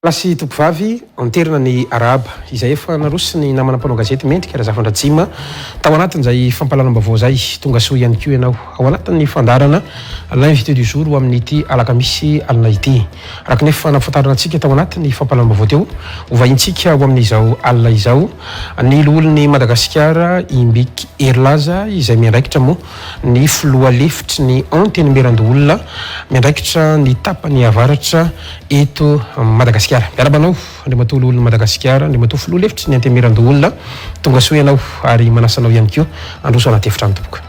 Lasy topovavy anterina ny araba izay efa narosiny namana mpanao gazety mendrika Razafandratsima tao anatin'izay fampalalambavao zay tonga soa ihany koa ianao ao anatin'ny fandarana l'invité du jour amin'ity alakamisy alina ity araka nefa nafantarana antsika tao anatin'ny fampalalambavao teo hovahintsika ao amin'izao alina izao ny loholon'ny Madagasikara Imbiky Herlaza izay miandraikitra moa ny filoha lefitry ny anteny Merandoolona miandraikitra ny tapany avaratra eto Madagasikara miarabanao andriamatoa loholon'ny Madagasikara andriamatoa filoha lefitry ny anteny Merandoolona tonga soa ianao ary manasanao ihany koa androso anaty efitrano tompoko.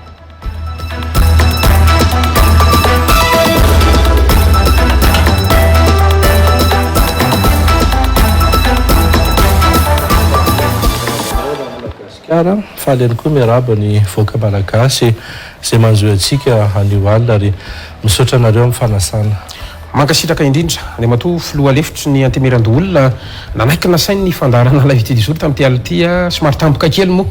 Faly ihany koa miaraba ny voaka malagasy izay manjoy antsika anio alina ary misaotra anareo amin'ny fanasana. Mankasitraka indrindra andriamatoa filoha lefitry ny anteny Merandoolona nanaiky nasainy ny fandarana l'invité du jour tamin'ity alina ity somary tampoka kely moa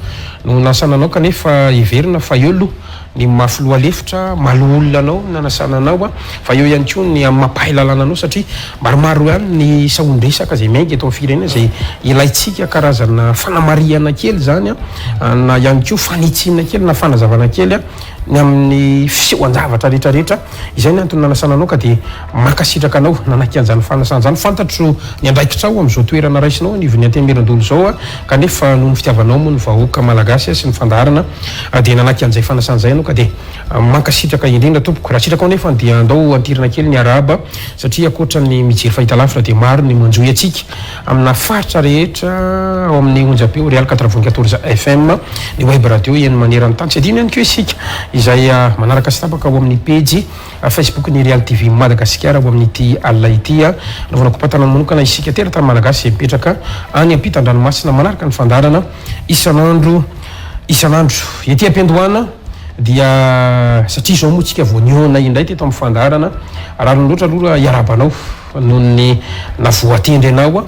no nasananao kanefa iverina fa eo aloha ny mafiloha lefitra maloolona anao nanasana anao fa eo ihany koa ny mampahay lalàna anao satria maromaro ihany ny saondresaka izay miainga eto amin'ny firenena izay ilaintsika karazana fanamariana kely zany na ihany koa fanitsinana kely na fanazavana kely ny amin'ny fisehoan-javatra rehetrarehetra izay ny antony nanasana anao ka dia mankasitraka anao nanaiky an'izany fanasana zany fantatro ny andraikitra ao amin'izao toerana raisinao anivon'ny anteny Merandoolona zao kanefa noho ny fitiavanao moa ny vahoaka malagasy sy ny fandarana dia nanaiky an'izay fanasana zay anao ka dia mankasitraka indrindra tompoko raha sitraka ao nefa dia andao antirana kely ny araba satria akoatra ny mijery fahita lavitra dia maro ny manjoy atsika amina faritra rehetra ao amin'ny onjapeo Real 94 FM ny web radio eny manerana tany tsy adino ihany koa isika izay manaraka sy tapaka ao amin'ny page Facebook ny Real TV Madagasikara ao amin'ity alina ity naovanako patana manokana isika teratany malagasy izay mipetraka any ampitan-dranomasina manaraka ny fandarana isanandro ety ampiandohana dia satria zao moa tsika voaniona indray teto amin'ny fandarana rariny loatra aloha iarabanao noho ny navoatendry anao eo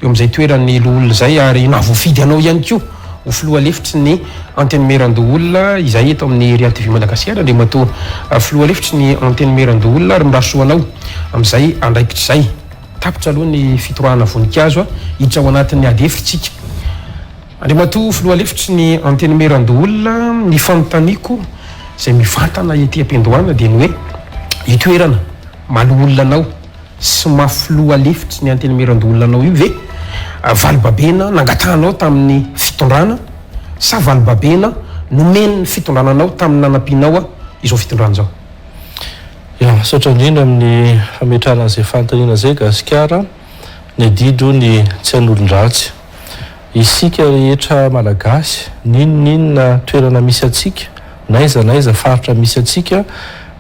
amin'izay toerany loholona zay ary navoafidy anao ihany koa ho filoha lefitry ny anteny Merandoolona izay eto amin'ny Real TV Madagasikara andriamatoa filoha lefitry ny anteny Merandoolona ary mirasoanao amin'izay andraikitra zay tapitra aloha ny fitorahana voninkazo hiditra ao anatin'ny ady hefitritsika andriamatoa filoha lefitry ny anteny Merandoolona ny fanontaniako izay mivantana ety ampiandohana dia ny hoe itoerana maloolona anao sy mafiloha lefitry ny anteny Merandoolona anao io ve valibabena nangatahanao tamin'ny fitondrana sa valibabena nomeny ny fitondrananao tamin'ny nanampianao izao fitondrana zao. Misaotra indrindra amin'ny fametrahana izay fanontaniana zay Gasikara ny adido ny tsy han'olon-dratsy isika rehetra malagasy ninona toerana misy atsika naiza faritra misy atsika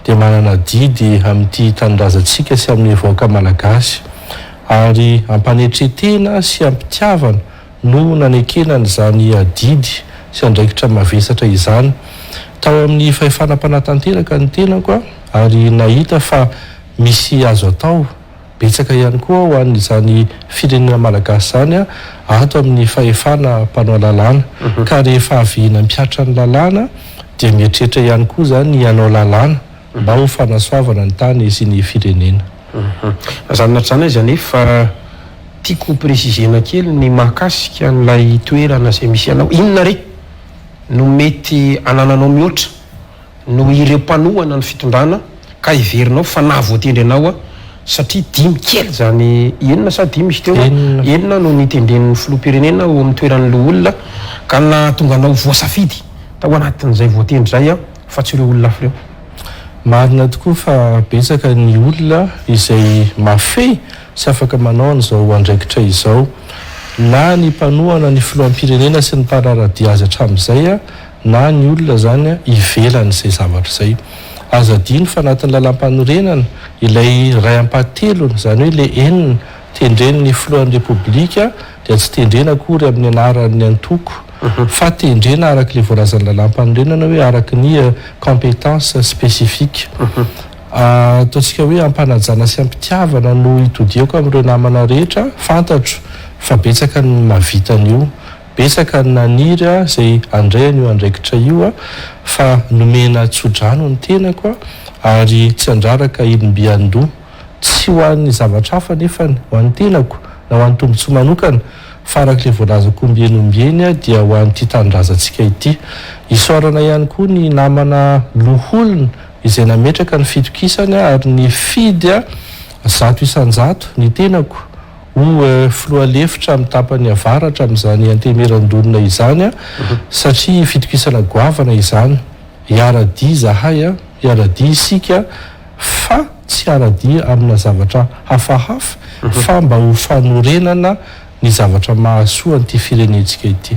dia manana didy amin'ity tanindrazantsika sy amin'ny vahoaka malagasy ary ampanetretena sy ampitiavana no nanekenany izany adidy sy andraikitra mavesatra izany tao amin'ny fahefanam-panatanteraka ny tenako ary nahita fa misy azo atao betsaka ihany koa ho an'izany firenena malagasy zany ato amin'ny fahefana mpanao lalàna ka rehefa avena mipiatra ny lalàna dia mieritreritra ihany koa zany ianao lalàna mba ho fanasoavana ny tany sy ny firenena. Zany natrana izy anefa tiako précisena kely ny mahakasika n'ilay toerana izay misy anao inona re no mety anananao mihoatra no ireo mpanohana ny fitondrana ka iverinao fa nahavoatendry anao satria dimy kely zany enina sa dimy izy teo enina no nitendren'ny filoham-pirenena ao amin'ny toeran'ny loholona ka nahatonga anao voasafidy tao anatin'izay voatendry zay fa tsy ireo olona hafa ireo. Marina tokoa fa betsaka ny olona izay mafy sy afaka manao an'izao andraikitra izao na ny mpanohana ny filoham-pirenena sy ny mpanaradia azy hatramin'izay na ny olona zany ivelan'izay zavatra izay aza dino fa anatin'ny lalam-panorenana ilay ray ampahatelony zany hoe le enina tendren'ny filohan'ny repoblika dia tsy tendrena akory amin'ny anaran'ny antoko fa tendrena araka le voalazan'ny lalam-panorenana hoe araka ny compétence spécifique ataontsika hoe ampanajana sy ampitiavana no hitodiako amin'ireo namana rehetra fantatro fa betsaka ny mavitan'io betsaka ny naniry izay andray an'io andraikitra io fa nomena tsodrano ny tenako ary tsy andraraka ilombiandoha tsy ho an'ny zavatra hafa nefany ho an'ny tenako na ho an'ny tombontsoa manokana farak'le voalazako ombienombeny a dia ho an'ity tanindrazantsika ity isorana ihany koa ny namana loholona izay nametraka ny fitokisany ary ny fidy a 100 ny tenako ho filohalefitra amin'ny tapany avaratra amin'izany antemerandolona izany a satria fitokisana goavana izany iaradia zahay a iaradia isika fa tsy aradia amina zavatra hafahafa fa mba ho fanorenana ny zavatra mahasoa an'ity firenentsika ity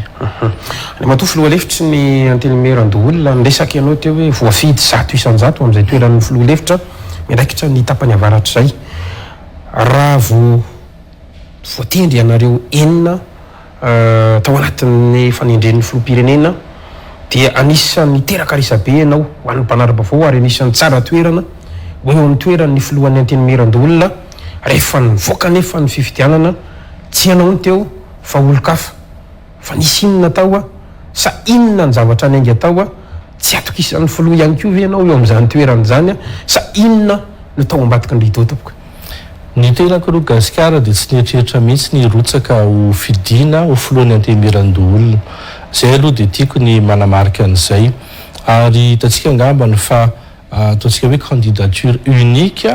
matofy lohalefitra ny antemerandolona nresaka ianao teo hoe voafidy 100 amin'izay toeran'ny filohalefitra miandraikitra ny tapany avaratra zay raha voatendry ianareo enina tao anatin'ny fanendren'ny filoham-pirenena dia anisan'ny teraka-risabe ianao ho an'ny mpanara-bavao ary anisan'ny tsara toerana ho eo amin'ny toeran'ny filohan'ny antemerandolona rehefa nivoaka nefa ny fifidianana tsy ianao ny teo fa olo-kafa fa nisy inona tao a sa inona ny zavatra ny aingy atao a tsy atokisan'ny filoha ihany koa ve ianao eo amin'izany toerana zany a sa inona no tao ambadiky ny rideau topoka ny tenako aloha gasikara dia tsy nieritreritra mihitsy ny rotsaka ho fidiana ho filohan'ny antemerandolona zay aloha dia tiako ny manamarika an'izay ary hitantsika angambany fa ataontsika hoe candidature unique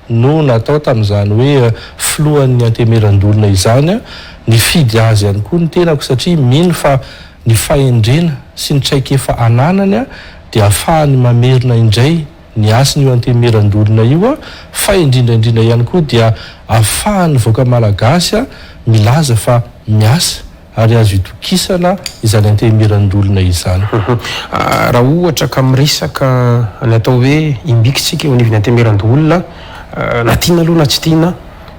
no natao tamin'izany hoe filohan'ny antemerandolona izany a ny fidy azy ihany koa ny tenako satria mino fa ny fahendrena sy ny traikefa ananany a dia ahafahany mamerina indray ny asiny io antemerandolona io a fa indrindraindrindra ihany koa dia ahafahany voaka malagasy a milaza fa miasa ary azo itokisana izany antemerandolona izany raha ohatra ka miresaka ny atao hoe imbikitsika eo anivony antemerandolona na tiana aloha na tsy tiana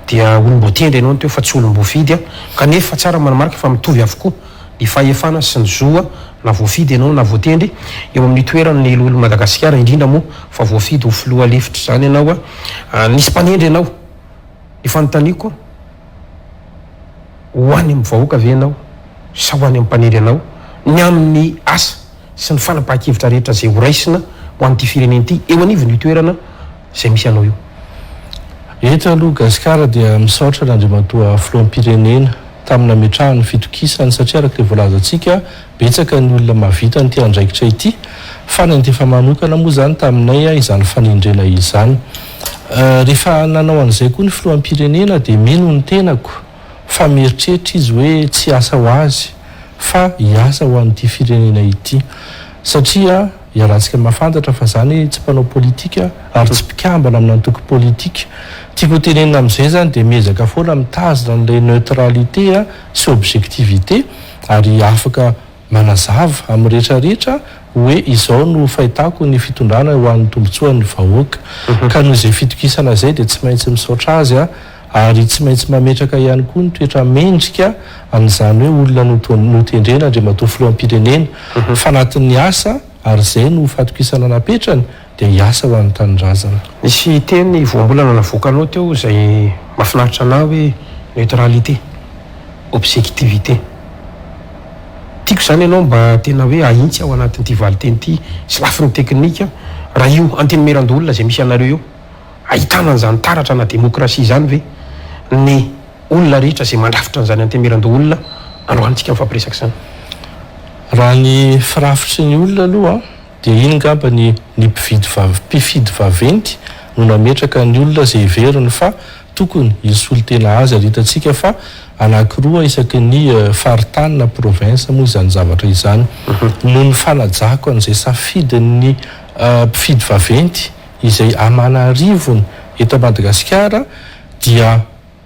dia olom-boatendry ianao teo fa tsy olom-boafidy a kanefa tsara manamarika fa mitovy avokoa ny fahefana sy ny zoa na voafidy ianao na voatendry eo amin'ny toeran'ny lolo Madagasikara indrindra moa fa voafidy ho filoha lefitra zany ianao a nisy mpanendry ianao ny fanontaniako ho any amin'ny vahoaka ve ianao sa ho any amin'ny mpanendry ianao ny amin'ny asa sy ny fanapahan-kevitra rehetra zay horaisina ho an'ity fireneny ity eo anivony toerana zay misy anao io eto aloha gasikara dia misaotra n'andriamatoa filoham-pirenena tamina metrahany fitokisany satria arak'le voalazantsika betsaka ny olona mahavita nyty andraikitra ity fa ny antefa manokana moa zany taminay a izany fanendrena izany rehefa nanao an'izay koa ny filoham-pirenena dia mino ny tenako fa mieritreritra izy hoe tsy asa ho azy fa hiasa ho an'ity firenena ity satria iarahantsika mahafantatra fa zany tsy mpanao politika ary tsy mpikambana amin'ny antoko politika tiako tenenina amin'izay zany dia miezaka foana mitazona n'ilay neutralité a sy objectivité ary afaka manazava amin'ny rehetrarehetra hoe izao no fahitako ny fitondrana ho an'ny tombotsoan'ny vahoaka ka noho izay fitokisana zay dia tsy maintsy misaotra azy a ary tsy maintsy mametraka ihany koa ny toetra mendrika amin'izany hoe olona notendrena andriamatoa filoham-pirenena fa anatin'ny asa ary zay no fatokisana napetrany dia hiasa ho an'ny tanindrazana nisy teny voambolana navoakanao teo zay mahafinaritra anao hoe neutralité objectivité tiako zany ianao mba tena hoe ahintsy ao anatin'ity valiteny ity sy lafin'ny teknika raha io antemerandolona zay misy anareo io ahitana an'izany taratra na demokrasia zany ve ny olona rehetra zay mandrafitra n'izany antemerandolona androantsika mifampiresaka zany raha ny firafitry ny olona aloha dia iny ngamba ny mpifidy vaventy no nametraka ny olona zay veriny fa tokony isolo tena azy ary hitantsika fa anakiroa isaky ny faritany na province moa izany zavatra izany no ny fanajako an'izay safidin'ny mpifidy vaventy izay amanarivony eto Madagasikara dia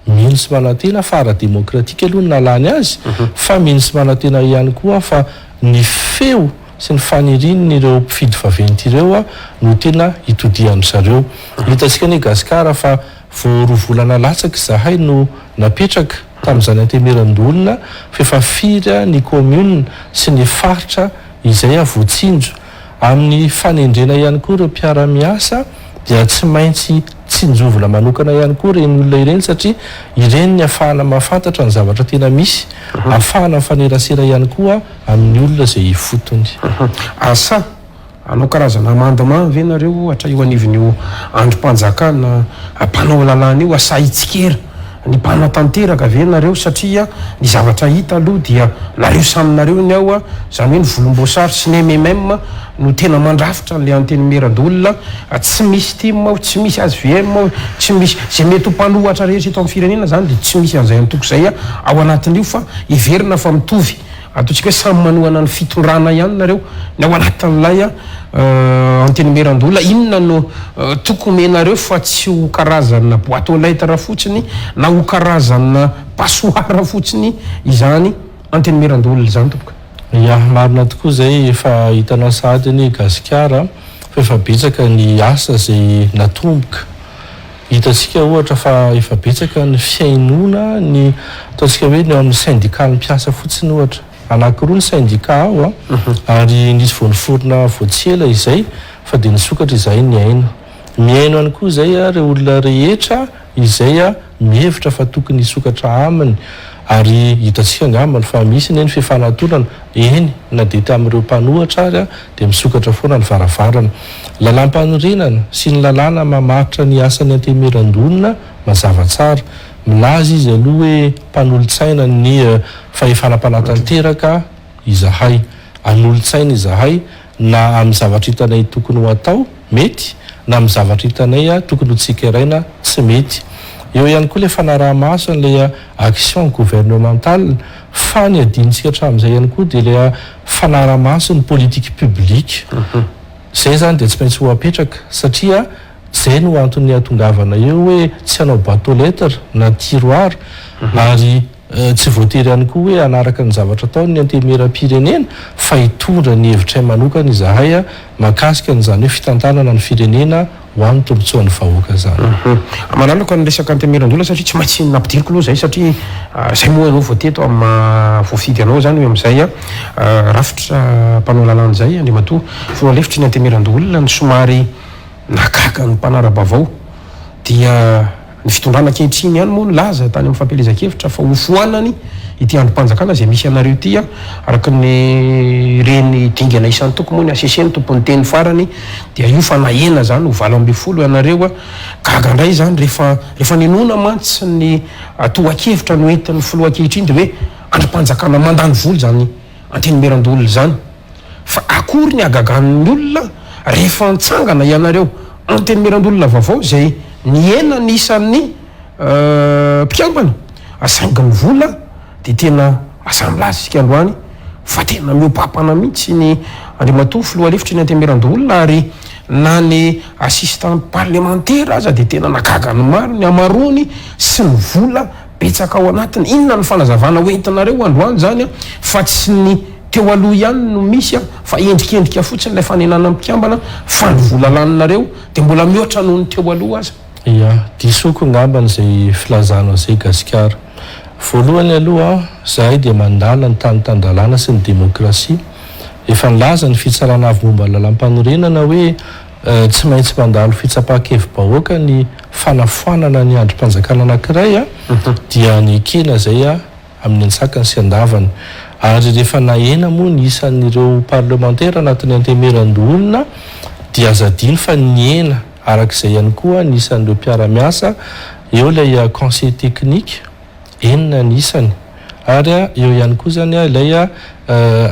mino sy manantena fa ara-demokratika aloha ny nalany azy fa mino sy manantena ihany koa fa ny feo sy ny fanirinyny ireo mpifidy vaventy ireo a no tena hitodihan'ny zareo hitantsika ny gasikara fa voarovolana latsaka zahay no napetraka tamin'izany antemerandolona fefa firy ny commune sy ny faritra izay avoatsinjo amin'ny fanendrena ihany koa ireo mpiara-miasa dia tsy maintsy tsinjovona manokana ihany koa reny olona ireny satria ireny ny ahafahana mahafantatra ny zavatra tena misy ahafahana mifanerasera ihany koa amin'ny olona zay fotony asa anao karazana mandement ve nareo atra io anivon'io androm-panjakana ampanao lalàna io asaitsikera ny mpana tanteraka ve nareo satria ny zavatra hita aloha dia nareo saminareo ny ao a zany hoe ny volomboasary sy ny MMM no tena mandrafitra n'le antenimerandolona tsy misy tim ao tsy misy ASVM ao tsy misy zay mety ho mpanohatra rehetra eto amin'ny firenena zany de tsy misy an'izay antoko zay ao anatin'io fa iverina fa mitovy ataontsika hoe samy manohana ny fitondrana ihany nareo ny ao anatin'ilay antenimerandolona inona no tokony menareo fa tsy ho karazana boîte aux lettres fotsiny na ho karazana passoire fotsiny izany antenimerandolona zany tompoka ya marina tokoa zay efa hitanao sady ny gasikara fa efa betsaka ny asa zay natomboka hitantsika ohatra fa efa betsaka ny fiainona ny ataontsika hoe ny amin'ny syndicat ny mpiasa fotsiny ohatra anankiroa ny syndicat ao ary nisy voaniforona voatsela izay fa de nisokatra izay ny aina miaino any koa zay a reo olona rehetra izay a mihevitra fa tokony hisokatra aminy ary hitantsika angambany fa misy ny fifanatolana eny na de tamin'ireo mpanohatra ary a de misokatra foana ny varavarana lalam-panorenana sy ny lalàna mamaritra ny asan'ny antemerandolona mazava tsara milaza izy aloha hoe mpanolontsaina ny fahefanam-panatanteraka izahay anolo-tsaina izahay na amin'ny zavatra hitanay tokony ho atao mety na amin'ny zavatra hitanay a tokony ho tsikaraina tsy mety eo ihany koa le fanaraha-maso n'le action gouvernementale fa ny adinitsika hatramin'izay ihany koa de le fanaraha-maso ny politique publique zay zany de tsy maintsy ho apetraka satria zay no antony atongavana eo hoe tsy hanao boîte aux lettres na tiroir ary tsy voatery ihany koa hoe anaraka ny zavatra atao ny antemeram-pirenena fa hitondra ny hevitray manokana izahay a mahakasika n'izany hoe fitantanana ny firenena ho amin'ny tombotsoan'ny vahoaka zany mananako ny resaka antemerandolona satria tsy maintsy nampidiriko aloha zay satria zay moa anao voateto amin'ny voafidy anao zany hoe amin'izay a rafitra mpanao lalàna zay andriamatoa foalefitry ny antemerandolona ny somary nakaka ny mpanarabavao dia ny fitondrana ankehitriny ihany moa ny laza tany amin'ny fampelezan-kevitra fa hofoanany ity androm-panjakana zay misy anareo ity a araka ny reny dingana isan'ny toko moa ny aseseny tompony teny farany dia io fa nahena zany ho 20 ianareo a gaga indray zany rehefa ninona mantsy ny tohan-kevitra no entin'ny filoha ankehitriny de hoe androm-panjakana mandany voly zany antenimerandolona zany fa akory ny agagan'ny olona rehefa nitsangana ianareo antenimerandolona vaovao zay ny ena ny isan'ny mpikambana asaingany vola de tena asamilazy sika androany fa tena miopapana mihitsy ny andriamatoa filoha lefitry ny antemerandolona ary na ny assistant parlementaire aza de tena nakagany maro ny amarony sy ny vola betsaka ao anatiny inona ny fanazavana hoentinareo androany zany a fa tsy ny teo aloha ihany no misy a fa endrikendrika fotsiny lay fanenana mpikambana fa ny vola laninareo de mbola mihoatra noho ny teo aloha aza ia disoko ngambany zay filazana zay gasikara voalohany aloha zahay de mandala ny tanytandalana sy ny demokrasia efa nilaza ny fitsarana avy momba lalam-panorenana hoe tsy maintsy mandalo fitsapahakevim-bahoaka ny fanafoanana ny androm-panjakana anankiray a dia ny kena zay a amin'ny antsakany sy andavany ary rehefa nahena moa ny isan'ireo parlementaire anatin'ny antemerandolona dia azadiny fa niena arak'izay ihany koa ny isan'ireo mpiara-miasa eo ilay conseil technique enina ny isany ary eo ihany koa zany a ilay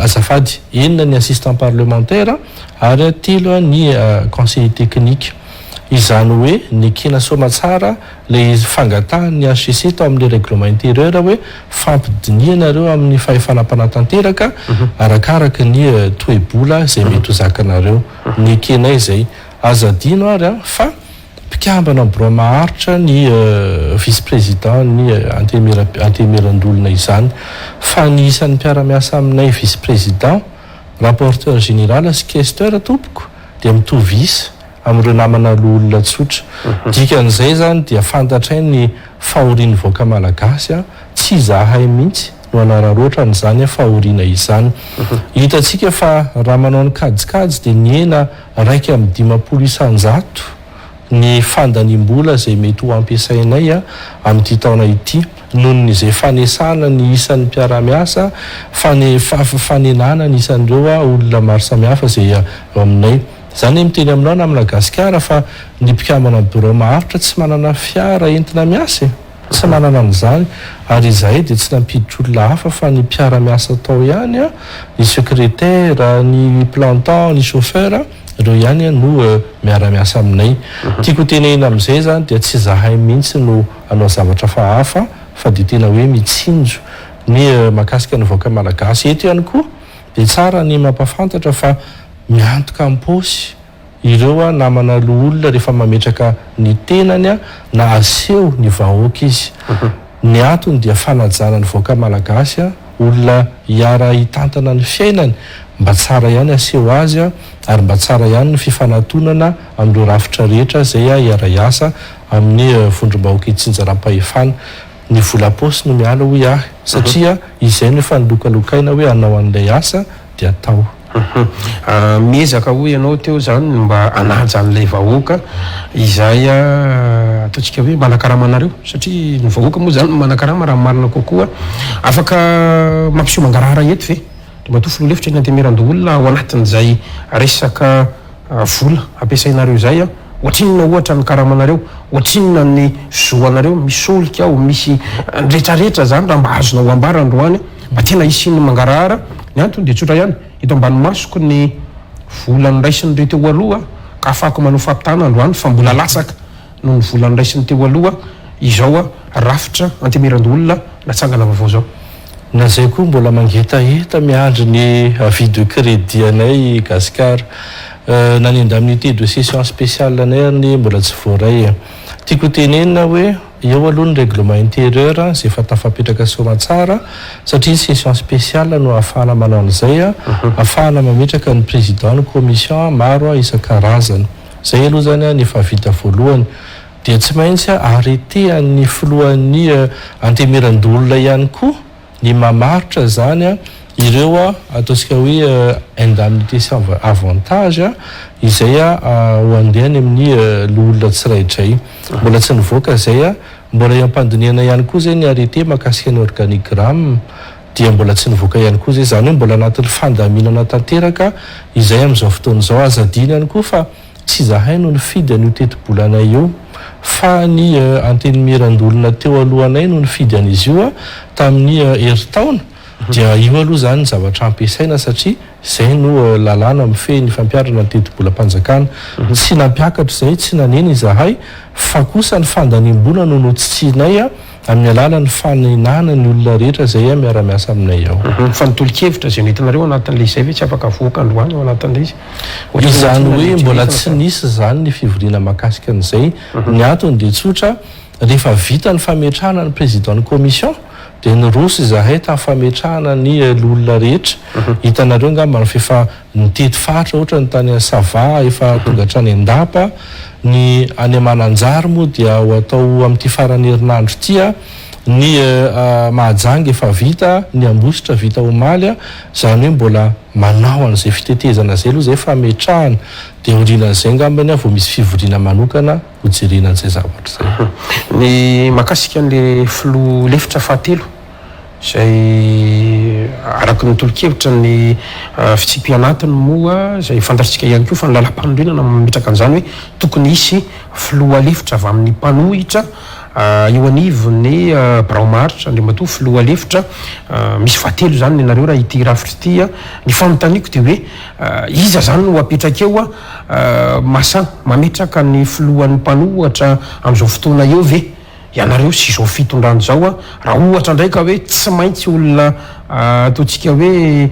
azafady enina ny assistant parlementaire ary telo ny conseil technique izany hoe ny kena soma tsara le fangatahany HCC tao amin'le règlement intérieur hoe fampidinianareo amin'ny fahefanam-panatanteraka arakaraka ny toebola zay mety ho zakanareo ny kenay zay azadino ary fa mpikambana bro maharitra ny vice président ny antemerandolona izany fa ny isan'ny mpiara-miasa aminay vice président rapporteur général sy questeur tompoko de mitovy isa amin'ireo namana loolona tsotra dikan'izay zany dia fantatray ny fahoriany voaka malagasy a tsy zahay mihitsy no anararoatra n'izany fahoriana izany hitatsika fa raha manao ny kajikajy de ny ena raiky amin'ny 50 isanjato ny fandanimbola zay mety ho ampiasainay a amin'ity taona ity nohon' izay fanesana ny isan'ny mpiara-miasa fanenana ny isan'ireo olona maro samihafa zay ao aminay zany miteny aminao na Madagasikara fa ny mpikambana bureau maharitra tsy manana fiara entina miasa tsy manana an'izany ary izahay dia tsy nampiditra olona hafa fa ny mpiara-miasa tao ihany ny secrétaire ny planton ny chauffeur ireo ihany no miara-miasa aminay tiako tenena amin'izay zany dia tsy zahay mihitsy no anao zavatra fahafa fa dia tena hoe mitsinjo ny mahakasika ny vahoaka malagasy eto ihany koa dia tsara ny mampafantatra fa miantoka am-paosy ireo namana lo olona rehefa mametraka ny tenany na aseho ny vahoaka izy ny antony dia fanajana ny vahoaka malagasy olona hiara hitantana ny fiainany mba tsara ihany aseho azy ary mba tsara ihany ny fifanantonana amin'ireo rafitra rehetra zay hiara-iasa amin'ny vondrom-bahoaka itsinjaram-pahefana ny volam-paosy no miala hoy satria izay no efa nilokalokaina hoe anao an'ilay asa dia atao miezaka hoe ianao teo zany mba anaja an'ilay vahoaka izay ataontsika hoe manakaramanareo satria ny vahoaka moa zany manakarama raha marina kokoa afaka mampiseho mangarahara eto ve dia matoa filoha-lefitra eny Antemerandoholona ao anatin'izay resaka vola ampiasainareo zay ohatrinona ohatra ny karamanareo ohatrinona ny zoanareo misy olika ao misy rehetrarehetra zany raha mba azonao ambara androany mba tena isiny mangarahara ny antony dia tsotra ihany eto ambany masoko ny volany raisiny reo teo aloha ka afaka manao fampitana androany fa mbola latsaka noho ny volany raisiny teo aloha izao rafitra Antemerandoholona natsangana vaovao zao na zay koa mbola mangetaheta miandry ny avis de crédit anay Gasikara nanenda amin'ny unité de session spéciale anay ny mbola tsy voaray tiako tenenina hoe eo aloha ny règlement intérieur zay efa tafapetraka somatsara satria session spéciale no ahafahana manao an'izay ahafahana mametraka ny président ny commission maro isan-karazany zay aloha zany ny efa vita voalohany dia tsy maintsy arrêté an'ny filohan'ny Antemerandoholona ihany koa ny mamaritra zany ireo ataontsika hoe indemnité sans avantage izay ho andehany amin'ny olona tsiraidray mbola tsy nivoaka zay mbola iampandiniana ihany koa zay ny arrêté mahakasika ny organigramme dia mbola tsy nivoaka ihany koa zay zany hoe mbola anatin'ny fandaminana tanteraka izay amin'izao fotoan'izao azadiny ihany koa fa tsy zahay no nifidy an'io teti-bolanay io fa ny Antemerandoholona teo alohanay no nifidy an'izy io tamin'ny herintaona dia io aloha zany ny zavatra ampiasaina satria zay no lalàna mifehy ny fampiarana ny teti-bolam-panjakana tsy nampiakatra zay tsy nanena izahay fa kosa ny fandaniam-bola no notsitsinay amin'ny alalan'ny fanenana ny olona rehetra zay miara-miasa aminay ao fa nitolo-kevitra zay nentinareo anatin'le izay ve tsy afaka voaka androany ao anatin'le izy izany hoe mbola tsy nisy zany ny fivoriana mahakasika an'izay ny antony dia tsotra rehefa vita ny fametrahana ny président ny commission dia nyrosy izahay tamin'ny fametrahana ny olona rehetra hitanareo ngamba ny fefa nitety fatra ohatra ny tany Sava efa tonga hatrany Andapa ny any Mananjary moa dia ho atao amin'ity farany herinandro ity ny Mahajanga efa vita ny Ambositra vita omaly zany hoe mbola manao an'izay fitetezana zay aloha zay fametrahana dia orinan'izay ngambany vao misy fivoriana manokana hojerena an'izay zavatra zay ny mahakasika an'le filoha-lefitra fahatelo zay araky ny tolo-kevitra ny fitsipianatiny moa zay fantatsika ihany koa fa ny lalam-panorenana mametraka an'izany hoe tokony hisy filoha-lefitra avy amin'ny mpanohitra eo anivony braomaritra ndre matoa filoha-lefitra misy fahatelo zany nenareo raha ity rafitra ity ny fanontaniako dia hoe iza zany no apetraka eo masa mametraka ny filohan'ny mpanohatra amin'izao fotoana eo ve ianareo sy izao fitondrano zao raha ohatra ndraika hoe tsy maintsy olona ataontsika hoe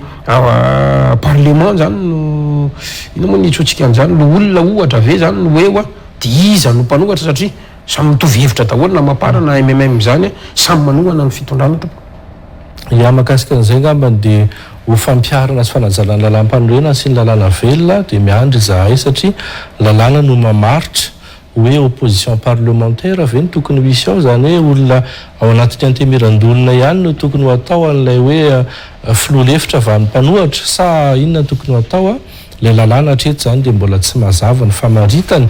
parlement zany no ino moa nitsotsika an'izany no olona ohatra ve zany no eo dia iza no mpanohatra satria samy mitovy hevitra daholo na mapara na MMM zany samy manohana ny fitondrano ia mahakasika an'izay ngambany dia ho fampiarana sy fanajalana lalam-panorenana sy ny lalàna velona dia miandry izahay satria lalàna no mamaritra hoe opposition parlementaire ve ny tokony ho isy ao zany hoe olona ao anatin'ny Antemerandoholona ihany no tokony ho atao an'ilay hoe filoha-lefitra avy amin'ny mpanohatra sa inona tokony ho atao le lalàna hatreto zany dia mbola tsy mazava ny famaritany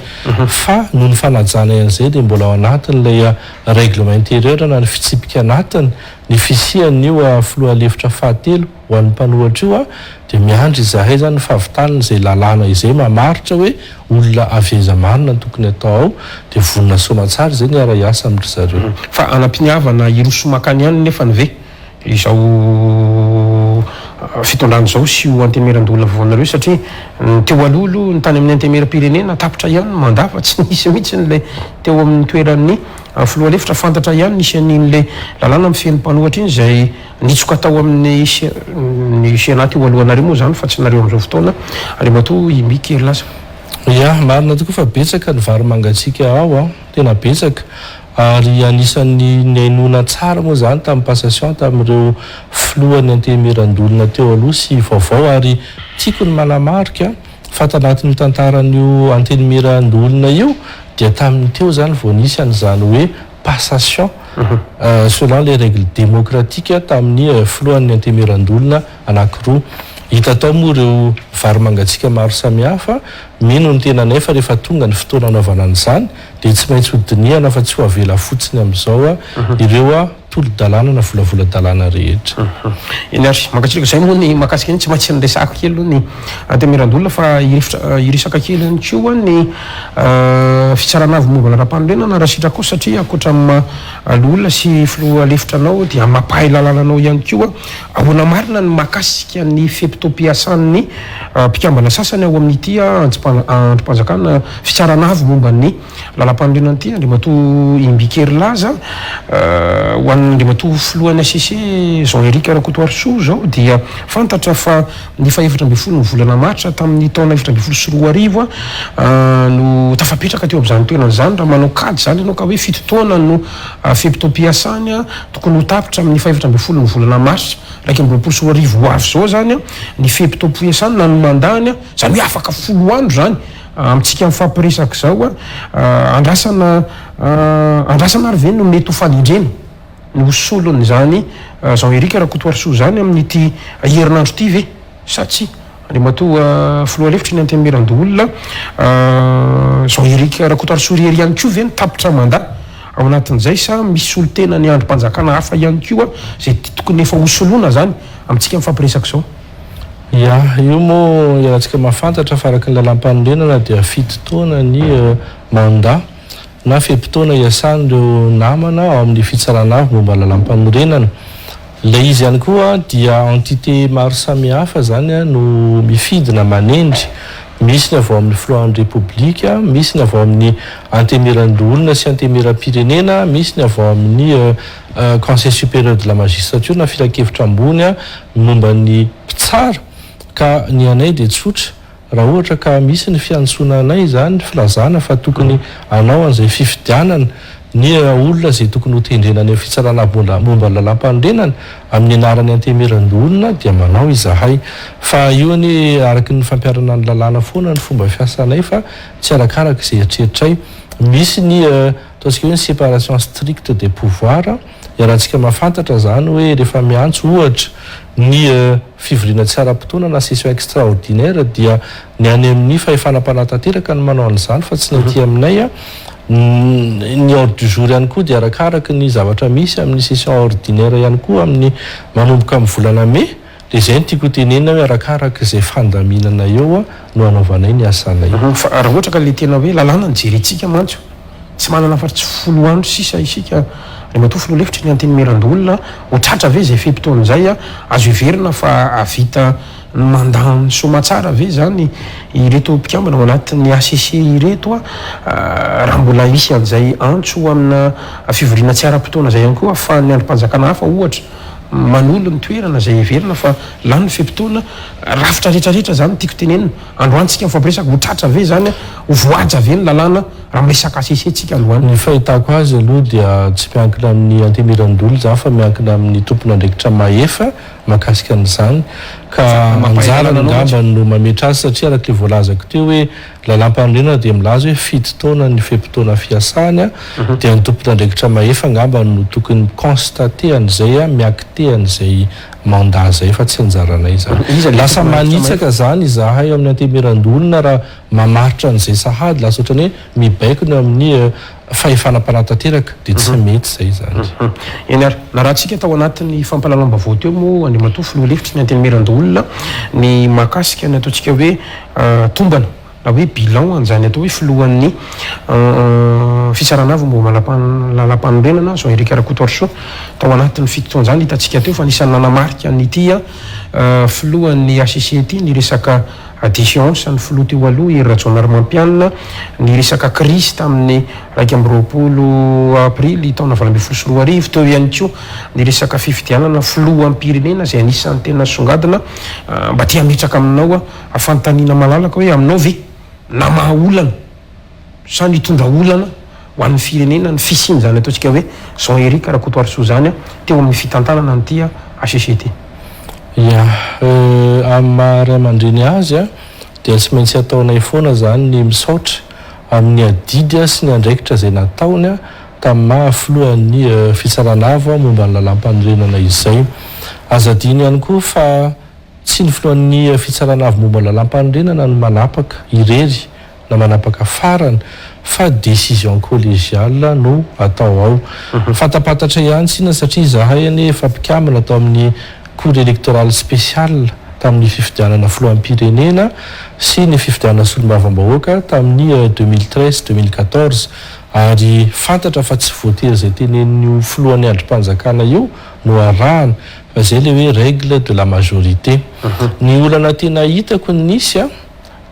fa noho ny fanajana ian'izay dia mbola ao anatin'ilay règlement intérieur na ny fitsipika anatiny ny fisian'io filohalefitra fahatelo ho an'ny mpanohatra io dia miandry izahay zany fahavitaniny izay lalàna izay mamaritra hoe olona aveza marina tokony atao ao dia vonina somatsara izay ny ara-iasa amin'ry zareo fa anampiniavana irosomakany ihany nefa ny ve izao fitondrano zao sy ho antemeran-dolona voanareo satria teo alolo ny tany amin'ny antemeram-pirenena tapitra ihany manda fa tsy nisy mihitsy n'le teo amin'ny toeran'ny filohalefitra fantatra ihany nisy an'in'le lalàna mifeny mpanohatra iny izay nitsoka tao amin'ny ny senaty eo alohanareo moa zany fa tsy nareo amin'izao fotoana arimato imikery lasa ia marina tokoa fa betsaka ny vary mangatsika ao tena betsaka ary anisan'ny nainona tsara moa zany tamin'ny passation tamin'ireo filohany antemeran-dolona teo aloha sy vaovao ary tiako ny manamarika fa tanatin'io tantaran'io antemeran-dolona io dia tamin'ny teo zany vao nisy an'izany hoe passation selon les règles démocratiques tamin'ny filohan'ny antemeran-dolona anankiroa hita tao moa ireo vary mangatsika maro samihafa mino ny tenanay fa rehefa tonga ny fotoana anaovana an'izany dia tsy maintsy hodiniana fa tsy ho avela fotsiny amin'izao ireo tolo-dalàna na volavola-dalàna rehetra eny ary mankatsirika zay moa ny makasika iny tsy maintsy nyresaka kely aloha ny antemeran-dolona fa iresaka kely any koa ny fitsarana avy momba lara-panorenana raha sitrako satria akoatra olona sy filohalefitranao dia mampahay lalànanao ihany koa ahoana marina ny makasika ny fempitom-piasan'ny mpikambana sasany ao amin'ity androm-panjakana fitsarana avy momba ny lalam-panorenana ity andrimato imbikery laza ho an'andrimato filohan'ny ACC Jean-Éric Rakotoarisoa zao dia fantatra fa ny faefatra amby folo ny volana maritra tamin'ny taona efatra amby folo sy roa arivo no tafapetraka teo amin'izany toerana zany raha manao kady zany ianao ka hoe fito taona no fempitom-piasany tokony ho tapitra amin'ny faefatra amby folo ny volana maritra raiky amby roapolo sy roa arivo ho avy zao zany ny fempitom-piasany na ny mandany zany hoe afaka folo andro zany amintsika mifampiresaka zao andrasana ary ve no mety ho falindrena ny hosolony zany Jean-Éric Rakotoarisoa zany amin'ity herinandro ity ve sa tsy andrimato filohalefitra ny antemeran-dolona Jean-Éric Rakotoarisoa rery ihany koa ve nitapitra manda ao anatin'izay sa misy olo tena ny androm-panjakana hafa ihany koa zay tokony efa hosoloana zany amintsika mifampiresaka zao ia io moa iarahantsika mahafantatra fa araka ny lalam-panorenana dia fito taona ny manda na fepitoana iasan'ireo namana ao amin'ny fitsarana avy momba lalam-panorenana ilay izy ihany koa dia entité maro samihafa zany no mifidina manendry misy ny avao amin'ny filohan'ny repoblika misy ny avao amin'ny antemeran-dolona sy antemeram-pirenena misy ny avao amin'ny conseil supérieur de la magistrature na filan-kevitra ambony momba ny mpitsara ka ny anay dia tsotra raha ohatra ka misy ny fiantsona anay zany filazana fa tokony anao an'izay fifidianana ny olona zay tokony ho tendrenany amin'ny fitsarana momba lalam-panorenana amin'ny anarany antemeran-dolona dia manao izahay fa io ny araky ny fampiarana ny lalàna foana ny fomba fiasanay fa tsy arakaraka izay eritreritray misy ny ataontsika hoe ny séparation stricte des pouvoirs iarahantsika mahafantatra zany hoe rehefa miantso ohatra ny fivoriana tsy ara-potoana na session extraordinaire dia ny any amin'ny fahefanam-panatanteraka no manao an'izany fa tsy ny aty aminay ny ordre du jour ihany koa dia arakaraka ny zavatra misy amin'ny session ordinaire ihany koa amin'ny manomboka amin'ny volana me dia izay ny tiako tenena hoe arakaraka izay fandaminana eo no anaovanay ny asanay fa raha ohatra ka le tena hoe lalàna ny jerentsika mantso tsy manana fa tsy folo andro sisa isika mato filohalefitra ny antemeran-dolona ho tratra ve zay fempitoan'izay azo iverina fa avita mandany somatsara ve zany ireto mpikambana ao anatin'ny ACC ireto raha mbola isy an'izay antso amina fivoriana tsy ara-potoana zay ihany koa ahafahan'ny androm-panjakana hafa ohatra manolo ny toerana zay iverina fa lany fempitoana rafitra rehetrarehetra zany tiako tenenina androantsika mifampiresaka ho tratra ve zany ho voaja ve ny lalàna raha miresaka ACC tsika androany ny fahitako azy aloha dia tsy miankina amin'ny antemeran-dolona zany fa miankina amin'ny tompona andraikitra mahefa mahakasika an'izany ka anjarany ngamba no mametra azy satria arak'le voalazako teo hoe lalam-panorenana dia milaza hoe fito taona ny fempitoana fiasany dia ny tompona andraikitra mahefa ngamba no tokony constate an'izay miakite an'izay mandat zay fa tsy anjaranay zany lasa manitsaka zany izahay amin'ny antemerandolona raha mamaritra an'izay sahady lasa ohatrany hoe mibaikona amin'ny fahefanam-panatanteraka dia tsy mety zay zany eny ary na raha tsika tao anatin'ny fampalalambavao teo moa andriamatoa filoha lefitry ny antemerandolona ny mahakasika ny ataontsika hoe tombana na hoe bilan an'izany atao hoe filohan'ny fisaranavy mbo lalam-panorenana zao Henri Karakotoarso tao anatin'ny fitotoan'izany hitantsika teo fa nisan'ny nanamarika nyity filohan'ny ACCT ny resaka déchéance ny filoha teo aloha Rajon Armampianina ny resaka crise tamin'ny 20 aprily taona 2024 teo ihany koa ny resaka fifidianana filoha am-pirenena zay anisan'ny tena songadina mba tia mitraka aminao afantaniana malalaka hoe aminao ve na mahaolana sa nitondra olana ho an'ny firenena ny fisiny zany ataontsika hoe Jean Henri Karakotoarso zany teo amin'ny fitantanana nyty ACCT ia amin'ny maharay aman-dreny azy dia tsy maintsy ataonay foana zany ny misaotra amin'ny adidy sy ny andraikitra zay nataony tamin'ny mahafilohan'ny fisaranava momba ny lalam-panorenana izay azadiny ihany koa fa tsy ny filohan'ny fisaranavy momba ny lalam-panorenana no manapaka irery na manapaka farany fa décision collégiale no atao ao fatapatatra ihany tsina satria zahay ane efa mpikamana atao amin'ny cour électorale spéciale tamin'ny fifidianana filohampirenena sy ny fifidianana solombavam-bahoaka tamin'ny 2013-2014 ary fantatra fa tsy voatery zay tenen'io filohan'ny androm-panjakana io no arahana fa zay le hoe règle de la majorité ny olana tena hitako nisy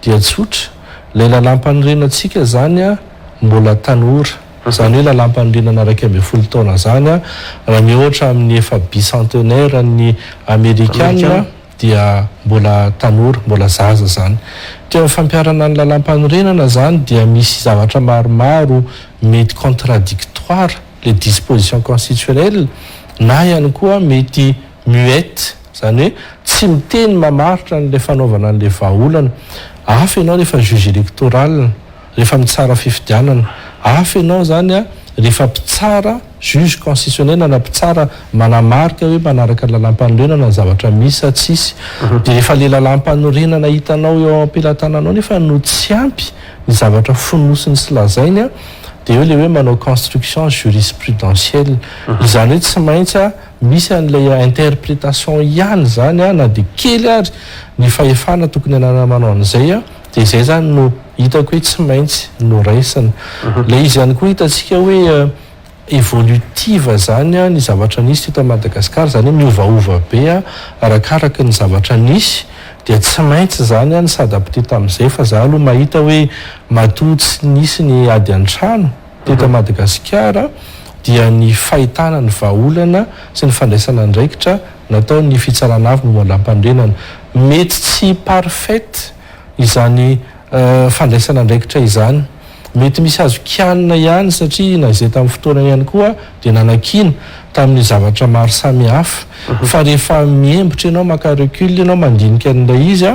dia tsotra lay lalam-panorenantsika zany mbola tanora zany hoe lalam-panorenana 12 taona zany raha mihoatra amin'ny efa bicentenaire ny amerikana dia mbola tanora mbola zaza zany teo fampiarana ny lalam-panorenana zany dia misy zavatra maromaro mety contradictoire les dispositions constitutionnelles na ihany koa mety muette zany hoe tsy miteny mamaritra n'le fanaovana an'le vahaolana hafa ianao rehefa juge électoral rehefa mitsara fifidianana hafa ianao zany rehefa mpitsara juge constitutionnel na mpitsara manamarika hoe manaraka lalam-panorenana ny zavatra misy tsisy dia rehefa le lalam-panorenana hitanao eo am-pelantananao nefa no tsy ampy ny zavatra fonosiny sy lazainy dia eo le hoe manao construction jurisprudentielle izany hoe tsy maintsy misy an'ilay interprétation ihany zany na dia kely ary ny fahefana tokony anana manao an'izay dia izay zany no hitako hoe tsy maintsy no raisina le izy ihany koa hitantsika hoe évolutive zany ny zavatra nisy teto Madagasikara zany hoe miovaova be arakaraka ny zavatra nisy dia tsy maintsy zany ny s'adapter tamin'izay fa za aloha mahita hoe matoa tsy nisy ny ady an-trano teto Madagasikara dia ny fahitana ny vahaolana sy ny fandraisana andraikitra natao ny fitsaranavy momba lalam-panorenana mety tsy parfaite izany fandraisana andraikitra izany mety misy azo kianina ihany satria na izay tamin'ny fotoana ihany koa dia nanakina tamin'ny zavatra maro samihafa fa rehefa miembotra ianao maka recul ianao mandinika an'ilay izy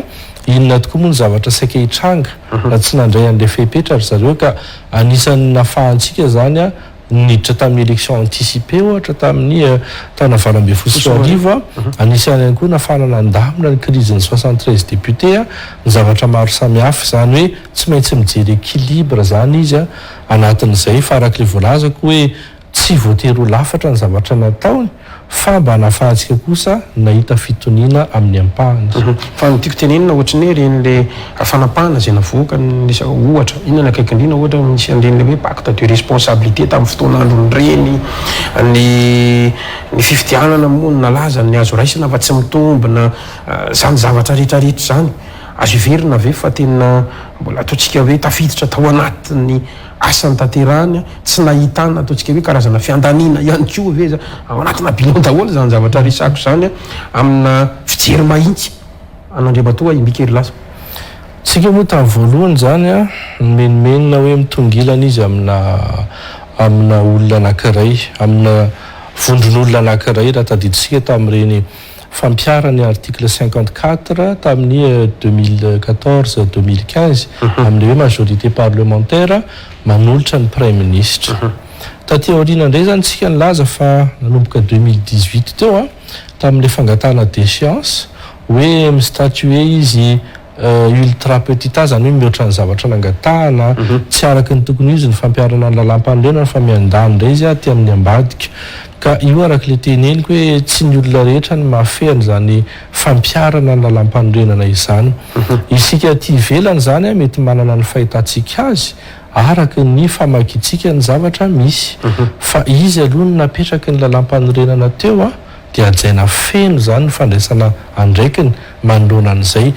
inona tokoa moa ny zavatra saika hitranga na tsy nandray an'ilay fepetra ry zareo ka anisan'ny nafahantsika zany niditra tamin'ny élection anticipé ohatra tamin'ny taona 2024 anisany ihany koa nafanana andamina ny crise ny 73 député ny zavatra maro samihafa zany hoe tsy maintsy mijery équilibre zany izy anatin'izay fa arak'le voalazako hoe tsy voatery ho lafatra ny zavatra nataony fa mba nafahantsika kosa nahita fitoniana amin'ny ampahany fa nytiako tenenina ohatrany hoe ren'le fanapahana zay navoaka nisa ohatra inona akaiky indrina ohatra misy an'ren'le hoe pacte de responsabilité tamin'ny fotoanandrony reny ny fifidianana moa ny nalaza ny azo raisina fa tsy mitombina zany zavatra rehetrarehetra zany azo iverina ve fa tena mbola ataontsika hoe tafiditra tao anatin'ny asany tanterahany tsy nahitana ataontsika hoe karazana fiandanina ihany koa ve ao anatina bilan daholo zany zavatra resako zany amina fijery mahitsy an'Andriamatoa Imbikery Lasa tsika moa tamin'ny voalohany zany menomenona hoe mitongilana izy amina olona anankiray amina vondron'olona anankiray raha tadiditsika tamin'ireny fampiarany article 54 tamin'ny 2014-2015 amin'le hoe majorité parlementaire manolotra ny prime ministre taty aoriana indray zany tsika nilaza fa nanomboka 2018 teo tamin'le fangatana des sciences hoe mistatue izy ultra petita zany hoe mihoatra ny zavatra nangatahana tsy araky ny tokony izy ny fampiarana ny lalam-panorena fa miandany indray izy ty amin'ny ambadika ka io araky le teneniko hoe tsy ny olona rehetra ny mahafehany zany fampiarana ny lalam-panorenana izany isika ty ivelany zany mety manana ny fahitantsika azy araky ny famakitsika ny zavatra misy fa izy aloha ny napetraky ny lalam-panorenana teo dia ajaina feno zany ny fandraisana andraikiny manoloana an'izay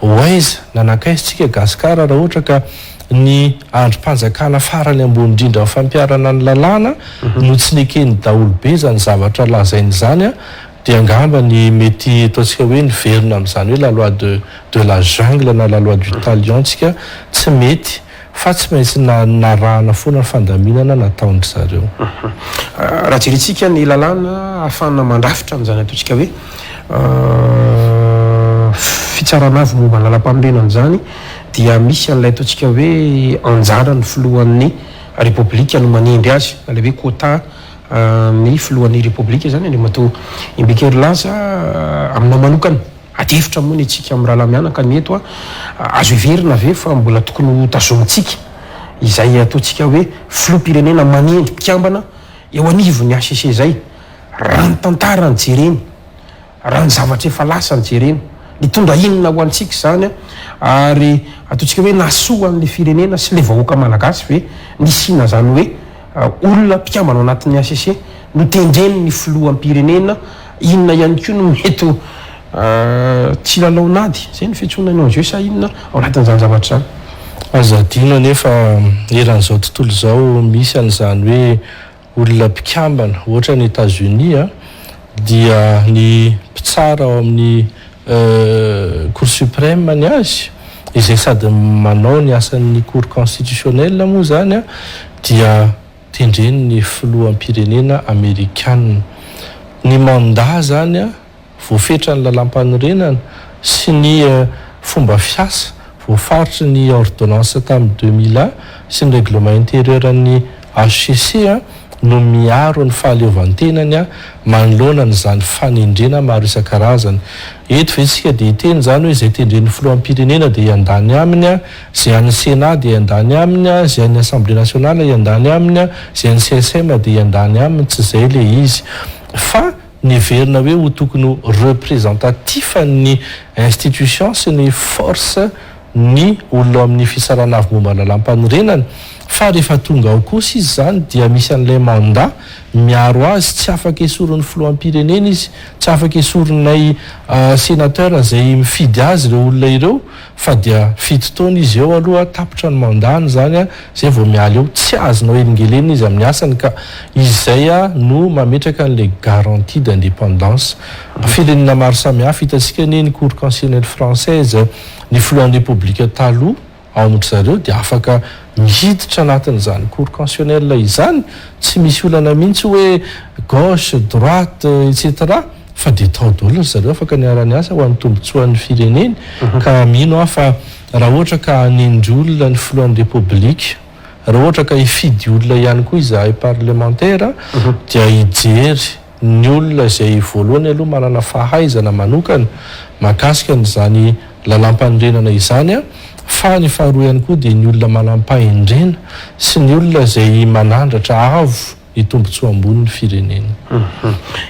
oaiza nanakaisytsika gasikara raha ohatra ka ny androm-panjakana farany ambony indrindra fampiarana ny lalàna no tsy nekeny daolobe zany zavatra lazainy zany dia angamba ny mety ataontsika hoe ny verina amin'izany hoe la loi de la jungle na la loi du talion tsika tsy mety fa tsy maintsy narahana foana ny fandaminana nataondry zareo raha jerentsika ny lalàna ahafahana mandrafitra amin'izany ataontsika hoe fitsarana avy momba ny lalam-panorenana zany dia misy an'ilay ataontsika hoe anjara ny filohan'ny repoblika no manindry azy le hoe quota ny filohan'ny repoblika zany ny mato imbikery laza aminao manokana adefitra moa ny atsika amin'ny raha mianaka ny eto azo iverina ave fa mbola tokony tazomitsika izay ataontsika hoe filoam-pirenena manendry mpikambana eo anivo ny ACC zay raha ny tantara ny jereny raha ny zavatra efa lasa ny jereny nitondra inona ho antsika zany ary ataontsika hoe nasoa an'le firenena sy le vahoaka malagasy ve nisina zany hoe olona mpikambana ao anatin'ny ACC no tendreny ny filoam-pirenena inona ihany koa no mety tsy lalaonady zay ny fiantsonany an'zeo sa inona ao anatin'izany zavatra zany azadina nefa eran'izao tontolo zao misy an'izany hoe olona mpikambana ohatra ny États-Unis dia ny mpitsara ao amin'ny cour suprême ny azy izay sady manao ny asan'ny cour constitutionnelle moa zany dia tendreny ny filoam-pirenena amerikanina ny mandat zany voafetra ny lalam-panorenana sy ny fomba fiasa voafaritry ny ordonnance tamin'ny 2000 sy ny règlement intérieur ny HCC no miaro ny fahaleovantenany manoloana ny zany fanendrena maro isan-karazany eto ve tsika dia hiteny zany hoe izay tendren'ny filoam-pirenena dia iandany aminy zay an'ny Sénat dia iandany aminy zay an'ny Assemblée nationale iandany aminy zay an'ny CSM dia iandany aminy tsy zay le izy fa niverina hoe ho tokony représentatif ny institution sy ny force ny olona amin'ny fisarana avy momba lalam-panorenana fa rehefa tonga ao kosa izy zany dia misy an'ilay mandat miaro azy tsy afaka esorin'ny filoam-pirenena izy tsy afaka esorinay sénateur zay mifidy azy ireo olona ireo fa dia fito taona izy eo aloha tapitra ny mandany zany zay vao miala eo tsy azonao elingelena izy amin'ny asany ka izay no mametraka an'le garantie d'indépendance firenena maro samihafa hitantsika ny cour constitutionnelle française ny filohan'ny république taloha ao amin'ry zareo dia afaka mihiditra anatin'izany cour constitutionnelle izany tsy misy olana mihitsy hoe gauche droite etc fa dia tao daholo zareo afaka niara-ny asa ho an'ny tombotsoan'ny fireneny ka mino fa raha ohatra ka hanendry olona ny filohan'ny république raha ohatra ka hifidy olona ihany koa izahay parlementaire dia hijery ny olona izay voalohany aloha manana fahaizana manokana mahakasika n'izany lalam-panorenana izany fa ny faharoa ihany koa dia ny olona manam-pahendrena sy ny olona izay manandratra avo ny tombotsoa ambony ny firenena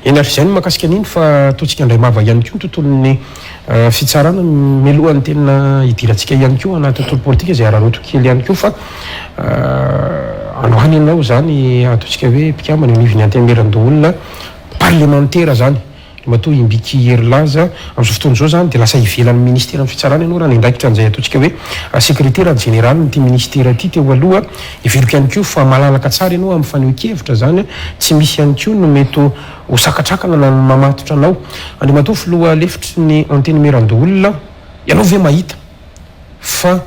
enary zany mahakasika an'iny fa ataontsika indray mava ihany koa ny tontolon'ny fitsarana milohan'ny tena hidirantsika ihany koa anaty tontolo politika izay araroto kely ihany koa fa anohany ianao zany ataontsika hoe mpikambana niviny antemeran-doolona parlementaire zany matoa imbiky hery laza amin'izao fotoana zao zany dia lasa ivelan'ny ministera ny fitsarana ianao raha ny indraikitra an'izay ataontsika hoe secrétaire général nyty ministera ty teo aloha iveliko ihany koa fa malalaka tsara ianao amin'ny faneho-kevitra zany tsy misy ihany koa no mety ho sakatrakana na mamatotra anao andre matoa filoha lefitry ny antenumeran-doolona ianao ve mahita fa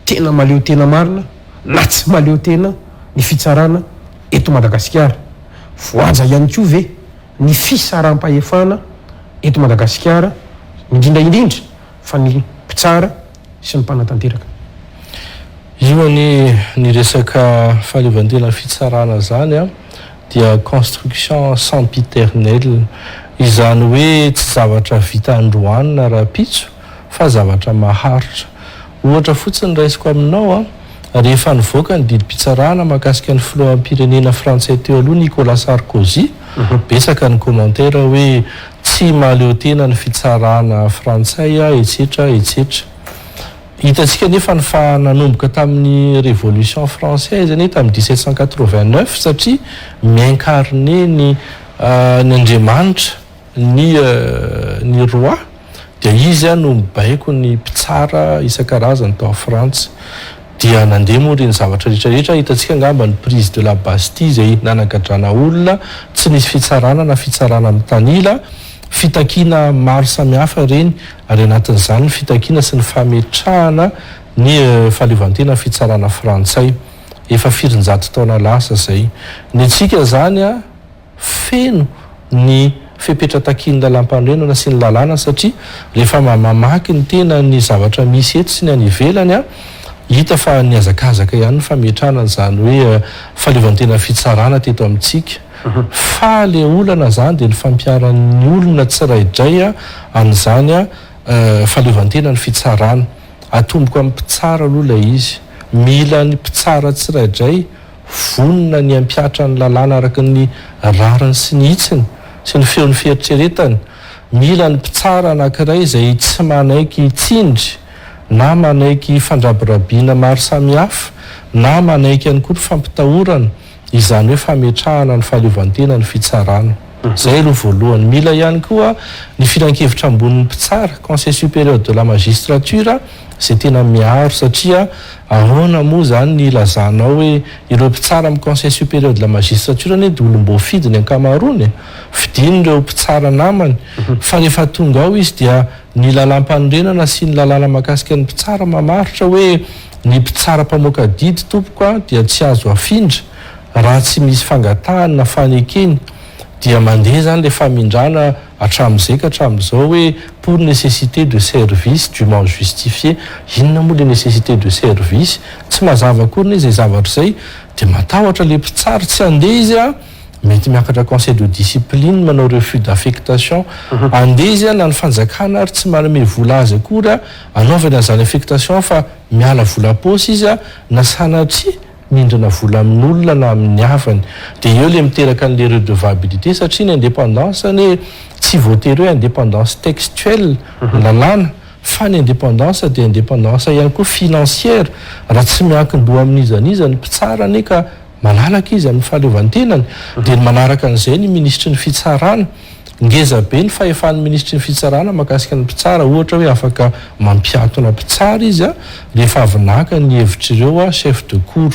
tena maleo tena marina na tsy maleo tena ny fitsarana eto Madagasikara voaja ihany koa ve ny fisaram-pahefana eto Madagasikara indrindraindrindra fa ny mpitsara sy ny mpanatanteraka io ny resaka fahaleovantena fitsarana zany dia construction sempiternelle izany hoe tsy zavatra vita androanina raha-pitso fa zavatra maharitra. Ohatra fotsiny raisiko aminao rehefa nivoaka ny didim-pitsarana mahakasika ny filoham-pirenena frantsay teo aloha Nicolas Sarkozy, besaka ny commentaire hoe tsy mahaleo tena ny fitsarana frantsay etsetra etsetra. Hitantsika nefa ny nanomboka tamin'ny révolution française tamin'ny 1789 satria miincarné ny Andriamanitra ny roi dia izy no mibaiko ny mpitsara isan-karazany tao Frantsa. Dia nandeha moa reny zavatra rehetrarehetra. Hitantsika angamba ny prise de la Bastille izay nanagadrana olona, tsy nisy fitsarana na fitsarana amin'ny tanila, fitakiana maro samihafa reny, ary anatin'izany ny fitakiana sy ny fametrahana ny fahaleovantena fitsarana frantsay efa 400 taona lasa zay. Ny antsika zany feno ny fepetra-takiany lalam-pandrenana sy ny lalàna satria rehefa mamaky ny tena ny zavatra misy eto sy ny any ivelany hita fa ny azakazaka ihany ny fametrahana zany hoe fahaleovantena fitsarana teto amintsika. Fa le olana zany dia ny fampiaran'ny olona tsiraidray an'izany fahaleovantena ny fitsarana. Atomboko amin'ny mpitsara aloha ilay izy, mila ny mpitsara tsiraidray vonona ny ampiatra ny lalàna araka ny rariny sy ny hitsiny sy ny feon'ny fieritreretany. Mila ny mpitsara anankiray izay tsy manaiky hitsindry na manaiky fandrabirabiana maro samihafa na manaiky ihany koa ny fampitahorana, izany hoe fametrahana ny fahaleovantena ny fitsarana. Zay aloha voalohany. Mila ihany koa ny filan-kevitra ambonin'ny mpitsara, Conseil supérieur de la magistrature, izay tena miaro satria ahoana moa zany ny ilazanao hoe ireo mpitsara amin'ny Conseil supérieur de la magistrature dia olom-boafidy ny ankamaroany, fidiny ireo mpitsara namany. Fa rehefa tonga ao izy dia ny lalam-panorenana sy ny lalàna mahakasika ny mpitsara mamaritra hoe ny mpitsara mpamoaka didy tompoko dia tsy azo afindra raha tsy misy fangatahany na fanekeny. Dia mandeha zany le famindrana hatramin'izay ka hatramin'izao hoe pour nécessité de service dûment justifié. Inona moa le nécessité de service? Tsy mazava akory izay zavatra izay dia matahotra le mpitsara tsy andeha izy mety miakatra conseil de discipline manao refus d'affectation. Andeha izy na ny fanjakana ary tsy manome vola azy akory anaovany an'izany affectation fa miala vola paosy izy na sanatria mindrina vola amin'olona na amin'ny havany. Dia eo le miteraka an'le redevabilité satria ny indépendance ny tsy voatery hoe indépendance textuelle lalàna fa ny indépendance dia indépendance ihany koa financière. Raha tsy miankin-doha amin'izan'iza ny mpitsara ane ka malalaka izy amin'ny fahaleovantenany dia manaraka an'izay ny ministry ny fitsarana. Ngeza be ny fahefan'ny ministry ny fitsarana mahakasika ny mpitsara, ohatra hoe afaka mampiatona mpitsara izy rehefa avy naka ny hevitr'ireo chef de cour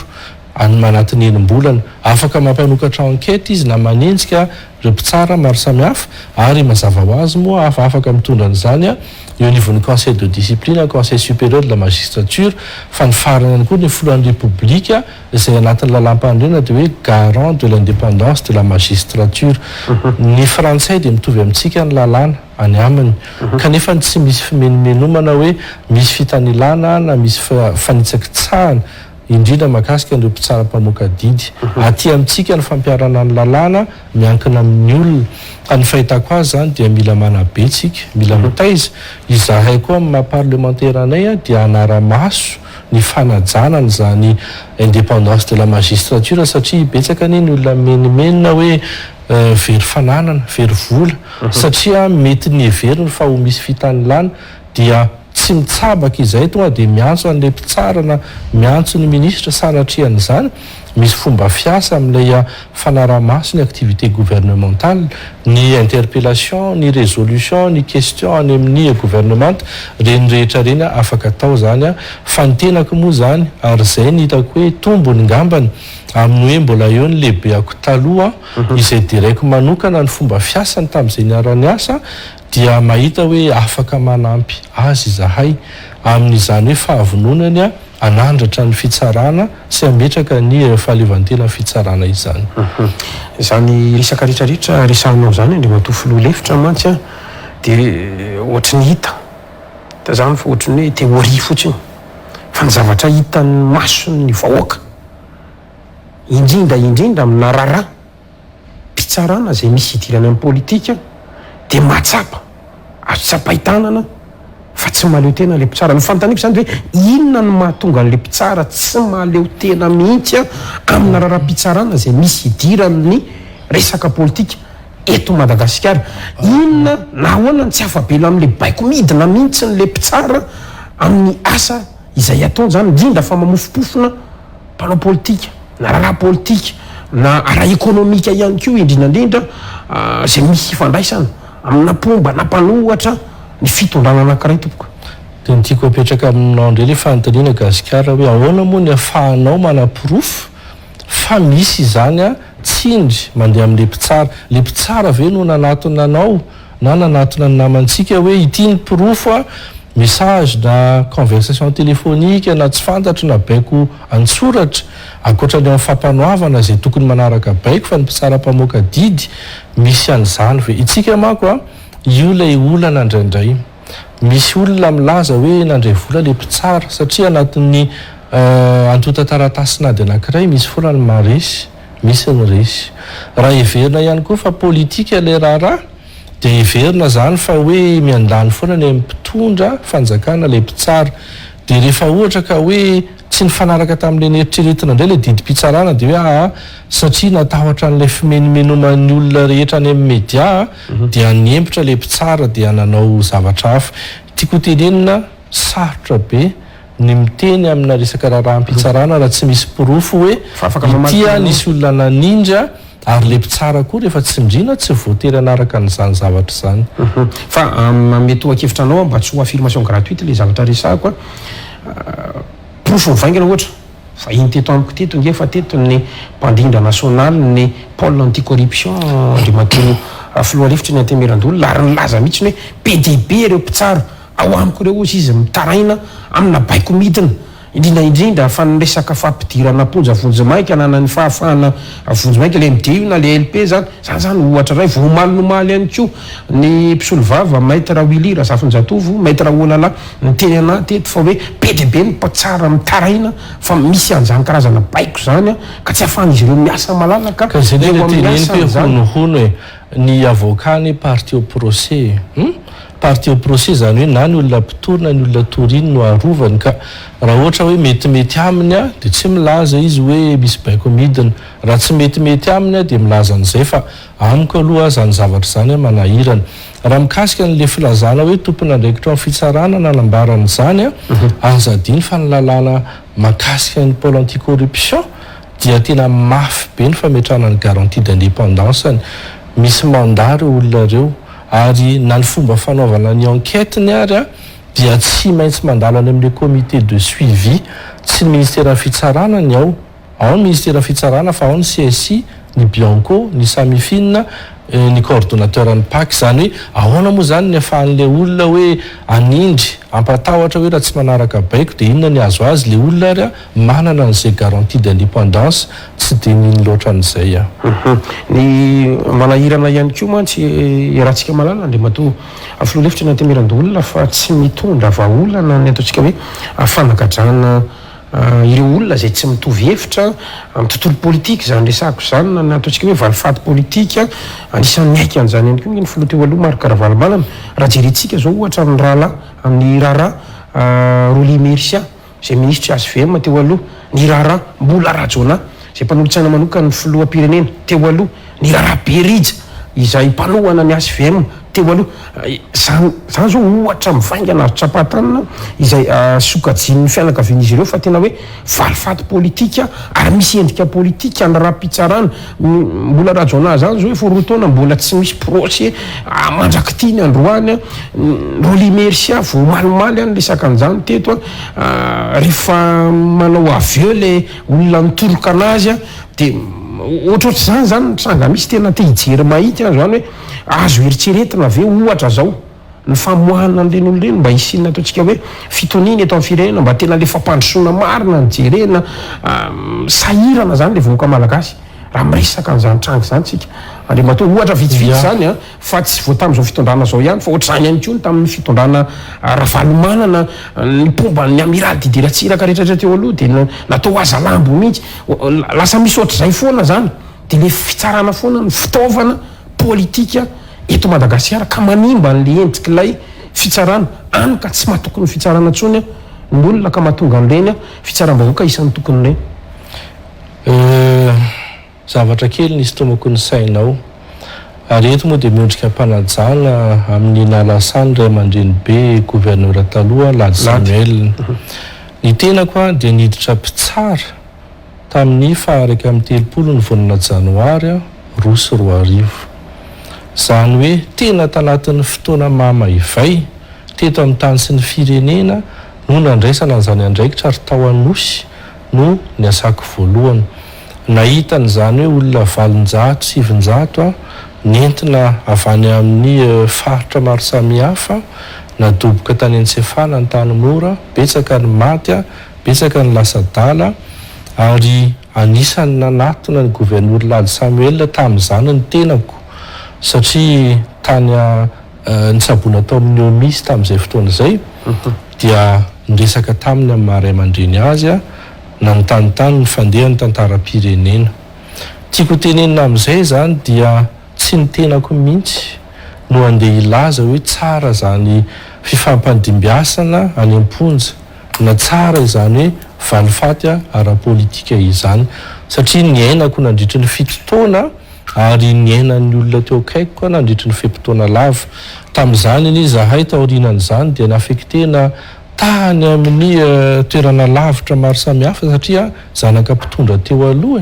manatiny enim-bolana, afaka mampanokatra enquête izy na manenjika ireo mpitsara maro samihafa ary mazava ho azy moa afaka mitondra an'izany eo anivon'ny conseil de discipline, conseil supérieur de la magistrature. Fa ny farany ihany koa ny filohan'ny république izay anatin'ny lalam-pandrenana dia hoe garant de l'indépendance de la magistrature. Ny frantsay dia mitovy amintsika ny lalàna any aminy kanefa tsy misy fimenomenomana hoe misy fitanilana na misy fanitsakitsahana indrindra mahakasika ireo mpitsara mpamoaka didy. Aty amintsika ny fampiarana ny lalàna miankina amin'ny olona. Ny fahitako azy zany dia mila manabe tsika, mila mitaiza. Izahay koa amin'ny maha-parlementaire anay dia anara-maso ny fanajanana zany indépendance de la magistrature satria betsaka ny olona menimenina hoe very fananana, very vola satria mety ny heveriny fa ho misy fitanilana dia tsy mitsabaka izay tonga dia miantso an'ilay mpitsara na miantso ny ministra sanatrian'izany. Misy fomba fiasa amin'ilay fanaramaso ny activité gouvernementale, ny interpellation, ny résolution, ny question any amin'ny gouvernement, reny rehetra reny afaka atao zany fa ny tenako moa zany ary zay ny hitako hoe tombony ngambany amin'ny hoe mbola eo ny lehibeako taloha izay direko manokana ny fomba fiasany tamin'izay niarany asa dia mahita hoe afaka manampy azy izahay amin'izany hoe fahavononany anandratra ny fitsarana sy ametraka ny fahaleovantena fitsarana izany. Zany resaka rehetrarehetra resahanao zany ndre matoa filoha lefitra mantsy dia ohatry ny hita tazany fa ohatry ny hoe teoria fotsiny fa ny zavatra hitan'ny masony ny vahoaka indrindra indrindra amina rara mpitsarana zay misy hidirana amin'ny politika de mahatsapa azo tsapaitanana fa tsy mahaleo tena le mpitsara. Nyfantaniko zany hoe inona no mahatonga an'le mpitsara tsy mahaleo tena mihitsy amina raharam-pitsarana zay misy idiran'ny resaka politika eto Madagasikara. Inona na ahoana tsy afabela amin'le baiko midina mihitsy n'le mpitsara amin'ny asa izay ataony zany, indrindra fa mamofopofona mpanao politika na raharaha politika na ara ekonomika ihany koa indrindrandrindra zay misy ifandraisana amina pomba na mpanohatra ny fitondrana anankiray tompoko. De nytiako apetraka aminao ndray le fanontaniana gasikara hoe ahoana moa ny afahanao manapirofo fa misy izany tsindry mandeha amin'le mpitsara. Le mpitsara ve no nanatonanao na nanatona ny namantsika hoe ity ny pirofo message na conversation téléphonique na tsy fantatro na baiko antsoratra akoatrany amin'ny fampanoavana zay tokony manaraka baiko fa ny mpitsara mpamoaka didy misy an'izany ve itsika mako io lay olana indraindray misy olona milaza hoe nandray vola le mpitsara satria anatin'ny antota taratasina dy anankiray misy foana ny maresy misy ny resy. Raha heverina ihany koa fa politika le raharaha de heverina zany fa hoe miandany foana ny mpitondra fanjakana le mpitsara. De rehefa ohatra ka hoe tsy nifanaraka tamin'le neritreretina indray le didim-pitsarana de hoe satria natahotra n'lay fimenimenoman'ny olona rehetra any amin'ny media dia anyempotra le mpitsara dia nanao zavatra hafa. Tiako tenenina sarotra be ny miteny amina resaka raharam-pitsarana raha tsy misy pirofo hoe itia nisy olona nanindra ary le mpitsara koa rehefa tsy mindrina tsy voatery anaraka n'izany zavatra zany. Fa mety ho-akevitranao mba tsy ho affirmation gratuite le zavatra resako pirofo mivaingana ohatra fa iny teto amiko teto nge fa teto ny mpandindra national ny pôle anticorruption andriamatoa filohalefitra ny Antemirandolo lary nilaza mihitsy hoe PDB ireo mpitsara ao amiko reo ozy izy mitaraina amina baiko midina indrindraindrindra fa ny resaka fampidirana ponja vonjimaika na ny fahafahana vonjimaika le MDU na le LP zany ohatra ray vomalinomaly ihany koa ny mpisolo vava maître Willy Zafinjatovo maître Olala niteny ana teto fa hoe PDB ny mpatsara mitaraina fa misy an'izany karazana baiko zany ka tsy afahan'izy ireo miasa malalaka ka zay le teneny honohono hoe ny avocat ny parti au procès parti au procès zany hoe na ny olona mpitorina ny olona toriny no arovany ka raha ohatra hoe metimety aminy de tsy milaza izy hoe misy baiko midina raha tsy metimety aminy de milaza an'izay fa amiko aloha zany zavatra zany manahirana. Raha mikasika n'le filazana hoe tompona andraikitra amin'ny fitsarana nanambarana zany azadiny fa ny lalàna makasika ny pôle anticorruption dia tena mafy be ny fametrahana ny garantie d'indépendance misy mandat reo olona reo ary na ny fomba fanaovana ny enquête ny ary dia tsy maintsy mandalo any amin'le comité de suivi tsy ny ministère fitsarana ny ao ny ministère fitsarana fa ao ny CSI ny Bianco ny Samifine ny coordonnateur ny PAC zany hoe ahoana moa zany ny afahan'le olona hoe anindry ampatahotra hoe raha tsy manaraka baiko de inona ny azo azy le olona ary manana an'izay garantie d'indépendance tsy de niny loatra an'izay ny manahirana ihany koa mantsy rahantsika malala andriamatoa filohalefitra ny Antemirandolo fa tsy mitondra vahaolana ny ataontsika hoe fanagadrana ireo olona zay tsy mitovy hevitra amin'ny tontolo politika zany resako zany na ataontsika hoe valifaty politika anisan'ny aika an'izany ihany koa ny filoha teo aloha Marc Ravalomanana raha jerentsika zao ohatra amin'ny rahalahy amin'ny raharaha Roly Mercia zay ministre HVM teo aloha ny raharaha Mbola Rajona zay mpanolontsaina manokana ny filoham-pirenena teo aloha ny raharaha Berija izay mpanohana ny HVM teo aloha zany zao ohatra mivaingana azo-tsapatanana izay sokajin'ny fianakavian'izy ireo fa tena hoe valifaty politika ary misy endrika politika ny raha-pitsarana Mbola Rajona zany zao hoe forotaona mbola tsy misy procès mandraky ty ny androany Roly Mercia vo malimaly any resaka an'izany teto rehefa manao aveu le olona nitoroka anazy de ohatrohatry zany nitranga misy tena te hijery mahity zany hoe azo eritreretina ve ohatra zao ny famoahana an'ireny olona ireny mba hisinina ataontsika hoe fitoniny eto amin'ny firenena mba tena le fampandrosoana marina ny jerena sahirana zany le voaka malagasy raha miresaka an'izany tranga zany tsika andriamatoa ohatra vitsivitsy zany fa tsy voatamy zao fitondrana zao ihany fa ohatr'izany ihany koa ny tamin'ny fitondrana Ravalomanana ny pomba ny amiral Didier Ratsiraka rehetratra teo aloha de natao aza lambo mihitsy lasa misy ohatr'izay foana zany de le fitsarana foana ny fitaovana politika eto Madagasikara ka manimba an'le entsik'ilay fitsarana any ka tsy mahatokony fitsarana ntsony ny olona ka mahatonga an'ireny fitsaram-bahoaka isan'ny tokony ireny. Zavatra kely nisy tomako ny sainao ary eto moa dia miondrika mpanajana amin'ny nalasany ray aman-dreny be gouverneur taloha Lady Samuel. Ny tenako a dia niditra mpitsara tamin'ny 20 ny volana janoary 2024. Izany hoe tena tanatin'ny fotoana mamaivay teto amin'ny tany sy ny firenena no nandraisana an'izany andraikitra ary tao anosy no ny asako voalohany. Nahitan'izany hoe olona 700-700 nentina avy any amin'ny faritra maro samihafa nadoboka tany Antsefana ny tany mora, betsaka ny maty, betsaka ny lasa-dala ary anisany nanatona ny gouverneur Lady Samuel tamin'izany ny tenako satria tany ny sabona tao amin'ny omisy tamin'izay fotoana izay dia niresaka taminy amin'ny maha ray aman-dreny azy na ny tanytany ny fandeha ny tantaram-pirenena. Tiako tenenina amin'izay zany dia tsy ny tenako mihitsy no andeha ilaza hoe tsara zany fifampandimbiasana any am-ponja na tsara izany hoe valifaty ara-politika izany satria ny ainako nandritry ny fitotoana ary ny ainan'ny olona teo akaiko nandritry ny fepitoana lava. Tamin'izany ny zahay taorinan'izany dia naafektena tany amin'ny toerana lavitra maro samihafa satria zanaka mpitondra teo aloha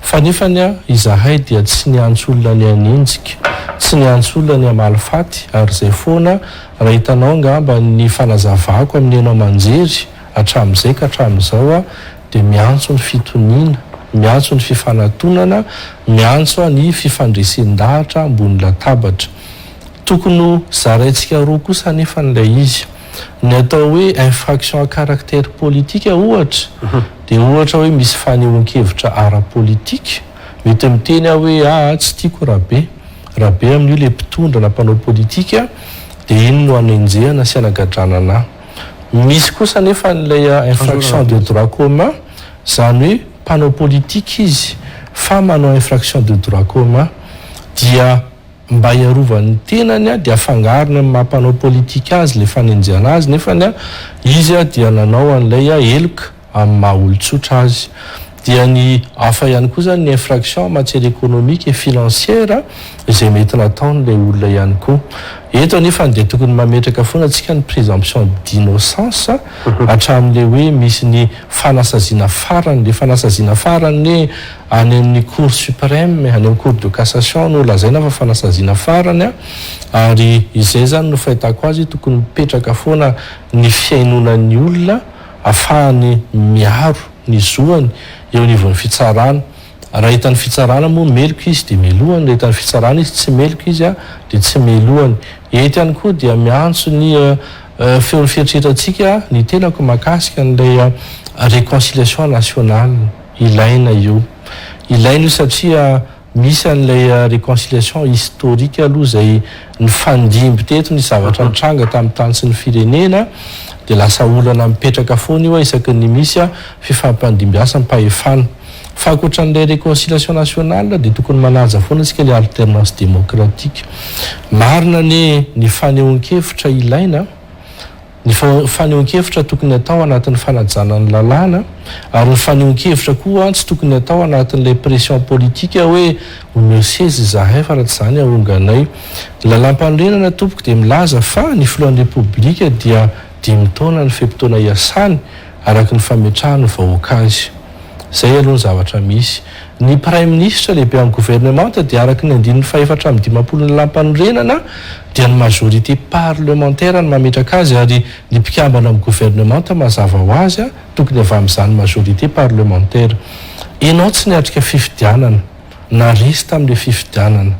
fa nefany izahay dia tsy niantso olona ny anenjika, tsy niantso olona ny amalifaty ary izay foana raha hitanao ngamba ny fanazavako amin'ny enao manjery hatramin'izay ka hatramin'izao dia miantso ny fitoniana, miantso ny fifanantonana, miantso ny fifandresen-dahatra ambony latabatra. Tokony zaraintsika roa kosa nefa n'ilay izy ny atao hoe infraction à caractère politique ohatra dia ohatra hoe misy fanehoan-kevitra ara-politika mety miteny hoe tsy tiako rahabe amin'io le mpitondra na mpanao politika dia iny no anenjehana sy anagadranana. Misy kosa nefa n'ilay infraction de droit commun zany hoe mpanao politika izy fa manao infraction de droit commun dia mba hiarovan'ny tenany dia afangarony amin'ny mampanao politika azy le fanenjehana azy nefany izy dia nanao an'ilay eloka amin'ny maha olon-tsotra azy. Dia ny hafa ihany koa zany ny infraction en matière économique et financière izay mety nataon'ilay olona ihany koa. Eto nefa dia tokony mametraka foana antsika ny présomption d'innocence hatramin'ilay hoe misy ny fanasaziana farany, le fanasaziana farany hoe any amin'ny cour suprême, any amin'ny cour de cassation no lazaina fa fanasaziana farany ary izay zany no fahitako azy tokony mipetraka foana ny fiainonan'ny olona ahafahany miaro ny zoany eo anivon'ny fitsarana. Raha hitan'ny fitsarana moa meloko izy dia melohany, raha hitan'ny fitsarana izy tsy meloko izy dia tsy melohany. Eto ihany koa dia miantso ny feon'ny fieritreretantsika ny tenako mahakasika n'ilay réconciliation nationale. Ilaina io satria misy an'ilay réconciliation historique aloha izay ny fandimby teto ny zavatra nitranga tamin'ny tany sy ny firenena dia lasa olana mipetraka foana io isaky ny misy fifampandimbiasa mpahefana. Fa ankoatran'ilay réconciliation nationale dia tokony manaja foana antsika ilay alternance démocratique. Marina ny fanehoan-kevitra ilaina, ny fanehoan-kevitra tokony atao anatin'ny fanajanan'ny lalàna ary ny fanehoan-kevitra koa tsy tokony atao anatin'ilay pression politika hoe omesezy zahay fa raha tsy izany ahonganay. Lalam-panorenana tompoko dia milaza fa ny filohan'ny repoblika dia 5 taona ny fepitoana iasany araka ny fametrahany vahoaka azy. Zay aloha ny zavatra misy. Ny prime ministre lehibe amin'ny gouvernement dia araka ny 450 ny lampanorenana dia ny majorité parlementaire ny mametraka azy ary ny mpikambana amin'ny gouvernement mazava ho azy tokony avy amin'izany majorité parlementaire. Ianao tsy niatrika fifidianana na resy tamin'ilay fifidianana.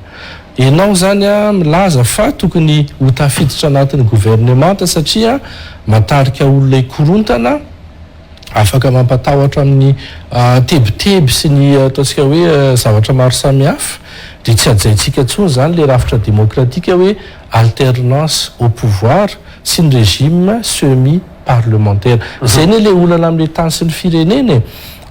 Ianao zany milaza fa tokony ho tafiditra anatin'ny gouvernement satria matarika olona ikorontana afaka mampatahotra amin'ny tebiteby sy ny ataontsika hoe zavatra maro samihafa dia tsy ajaintsika intsony zany le rafitra démocratique hoe alternance au pouvoir sy ny régime semi parlementaire. Zay ny le olana amin'le tany sy ny firenena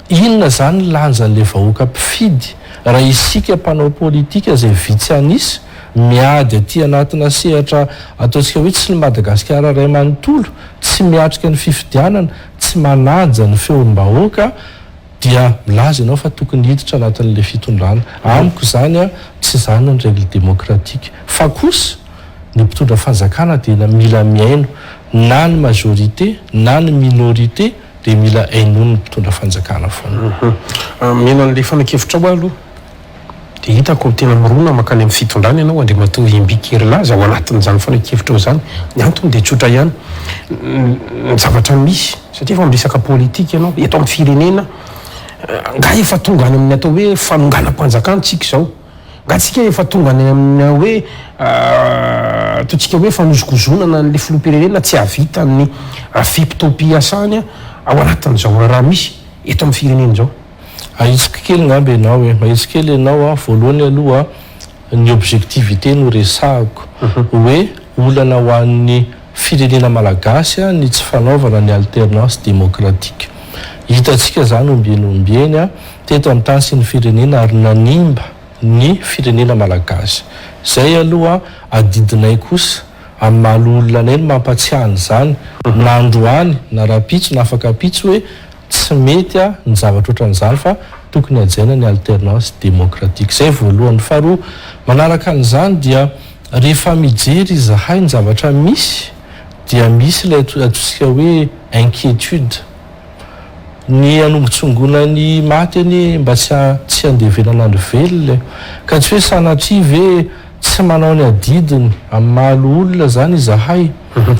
inona zany lanjan'le vahoaka mpifidy raha isika mpanao politika izay vitsy anisy miady aty anatina sehatra ataontsika hoe tsy ny Madagasikara ray manontolo, tsy miatrika ny fifidianana, tsy manaja ny feom-bahoaka, dia milaza ianao fa tokony hiditra anatin'le fitondrana. Amiko zany a tsy zany ny règle démocratique, fa kosa ny mpitondra fanjakana dia mila miaino, na ny majorité na ny minorité dia mila hainono ny mpitondra fanjakana foana. Mino an'le fanakevitra ao aloha dia hitako tena mirona makany amin'ny fitondrana ianao andriamatoa Imbikira Laza ao anatin'izany fanakevitra ao zany. Ny antony dia tsotra ihany, ny zavatra misy satria efa miresaka politika ianao eto amin'ny firenena, nga efa tonga any amin'ny atao hoe fanonganam-panjakana tsika izao, nga tsika efa tonga any amin'ny hoe ataontsika hoe famozokozonana n'le filoham-pirenena tsy havita ny fimpito-piasany ao anatin'izao raha misy eto amin'ny firenena izao. Ahitsika kely ngambe ianao mahitsika kely ianao voalohany aloha ny objectivité no resahako hoe olana ho an'ny firenena malagasy ny tsy fanaovana ny alternance démocratique. Hitantsika zany ombieny teto amin'ny tany sy ny firenena ary nanimba ny firenena malagasy. Zay aloha adidinay kosa amin'ny mahalolona anay mampatsiahany zany na androany na rapitso na afaka pitso hoe tsy mety ny zavatra ohatran'izany fa tokony hajaina ny alternance démocratique. Zay voalohany. Faharoa, manaraka an'izany dia rehefa mijery zahay ny zavatra misy dia misy ilay ataontsika hoe inquiétude, ny anongotsongona maty any mba tsy andevenan'andro velona, ka tsy hoe sanatria ve tsy manao ny adidiny amin'ny mahalo olona zany zahay,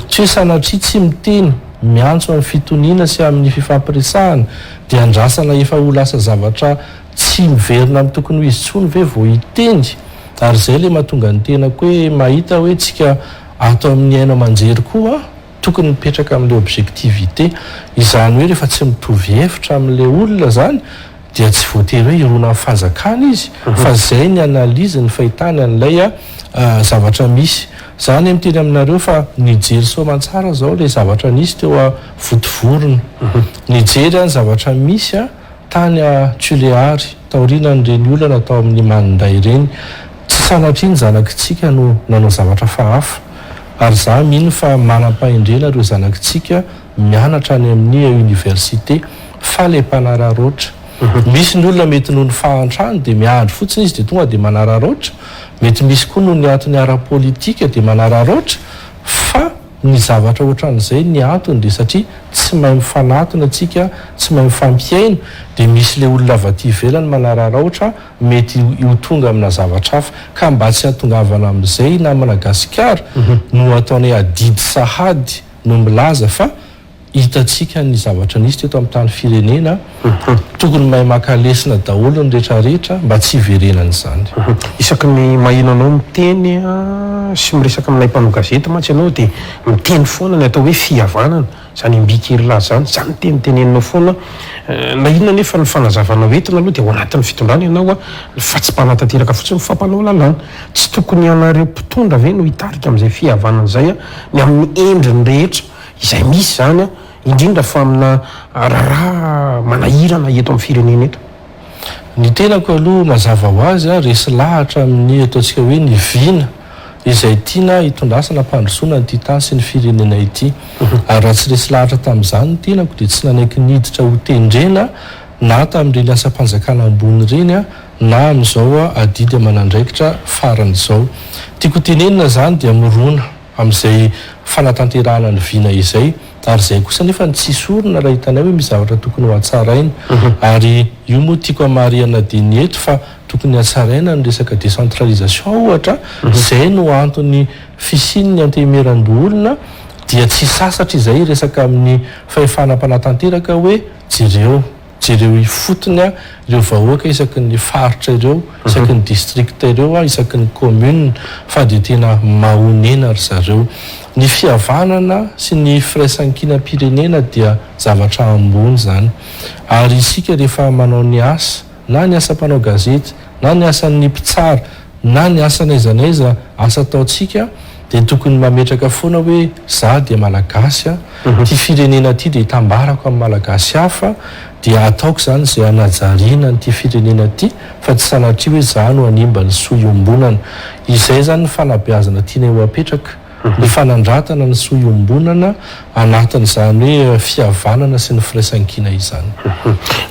tsy hoe sanatria tsy miteny miantso amin'ny fitoniana sy amin'ny fifampiresahana dia andrasana efa ho lasa zavatra tsy miverina amin'ny tokony ho izy tsony ve vao hiteny. Ary zay le mahatonga ny tenako hoe mahita hoe tsika ato amin'ny aina aman-jery koa tokony mipetraka amin'le objectivité, izany hoe rehefa tsy mitovy hevitra amin'le olona zany dia tsy voatery hoe irona amin'ny fanjakana izy, fa zay ny analizy ny fahitany an'ilay zavatra misy. Zany miteny aminareo fa nijery soamantsara zao le zavatra nisy teo a votovorona, nijery any zavatra misy tany a Tsuleary taorinan'ireny olana tao amin'ny Manday ireny, tsy sanatria ny zanakitsika no nanao zavatra fahafa. Ary za mino fa manam-pahendrena ireo zanakitsika mianatra any amin'ny université fa le mpanararoatra. Misy ny olona mety noho ny fahantrany dia miandry fotsiny izy dia tonga dia manararoatra, mety misy koa noho ny antony ara-politika dia manararoatra, fa ny zavatra ohatran'izay ny antony dia satria tsy mahay mifanatona atsika, tsy mahay mifampiaina, dia misy le olona avy aty ivelany manararoatra mety ho tonga amina zavatra hafa. Ka mba tsy hatongavana amin'izay na Madagasikara no ataonay adidy sahady no milaza fa hitatsika ny zavatra nisy teto amin'ny tany firenena, tokony mahay makalesina daholo ny rehetrarehetra mba tsy hiverenana izany. Isaky ny maheno anao miteny sy miresaka aminay mpanao gazety mantsy ianao dia miteny foana ny atao hoe fihavanana, zany Imbikira Laza zany, zany teniteneninao foana. Na inona nefa ny fanazavana hoentina aloha dia ao anatin'ny fitondrana ianao fa tsy mpanatateraka fotsiny fampanao lalàna. Tsy tokony ianareo mpitondra ve no hitarika amin'izay fihavanana izay ny amin'ny endriny rehetra izay misy zany indrindra fa amina raharaha manahirana eto amin'ny firenena eto. Ny tenako aloha mazava ho azy resy lahatra amin'ny ataontsika hoe ny vina izay tiana hitondrasana mpandrosoana ny titany sy ny firenena ity. Ary raha tsy resy lahatra tamin'izany ny tenako dia tsy nanaiky niditra ho tendrena na tamin'ireny asa-mpanjakana ambony ireny na amin'izao adidy amanandraikitra faran'izao. Tiako tenenina zany dia mirona amin'izay fanatanterahana ny vina izay, ary zay kosa nefa ny tsisy orona raha hitanay hoe misy zavatra tokony ho hatsaraina. Ary io moa tiako hamariana dia ny eto fa tokony hatsaraina ny resaka décentralisation ohatra, zay no antony fisian'ny antemeran-doolona dia tsy sasatra izay resaka amin'ny fahefanam-panatanteraka hoe jereo ifotony ireo vahoaka isaky ny faritra ireo, isaky ny district ireo, isaky ny commune, fa dia tena mahonena ry zareo. Ny fihavanana sy ny firaisan-kinam-pirenena dia zavatra ambony zany. Ary isika rehefa manao ny asa, na ny asa mpanao gazety, na ny asan'ny mpitsara, na ny asa n'aiza asa ataontsika dia tokony mametraka foana hoe za dia malagasy, ty firenena ty dia hitambarako amin'ny malagasy hafa, dia ataoko zany zay anajariana nyity firenena ty fa tsy sanatria hoe za no animba ny soiombonana izay zany ny fanabeazana tiana eo apetraka ny fanandratana ny soiombonana anatin'izany hoe fihavanana sy ny firaisankina izany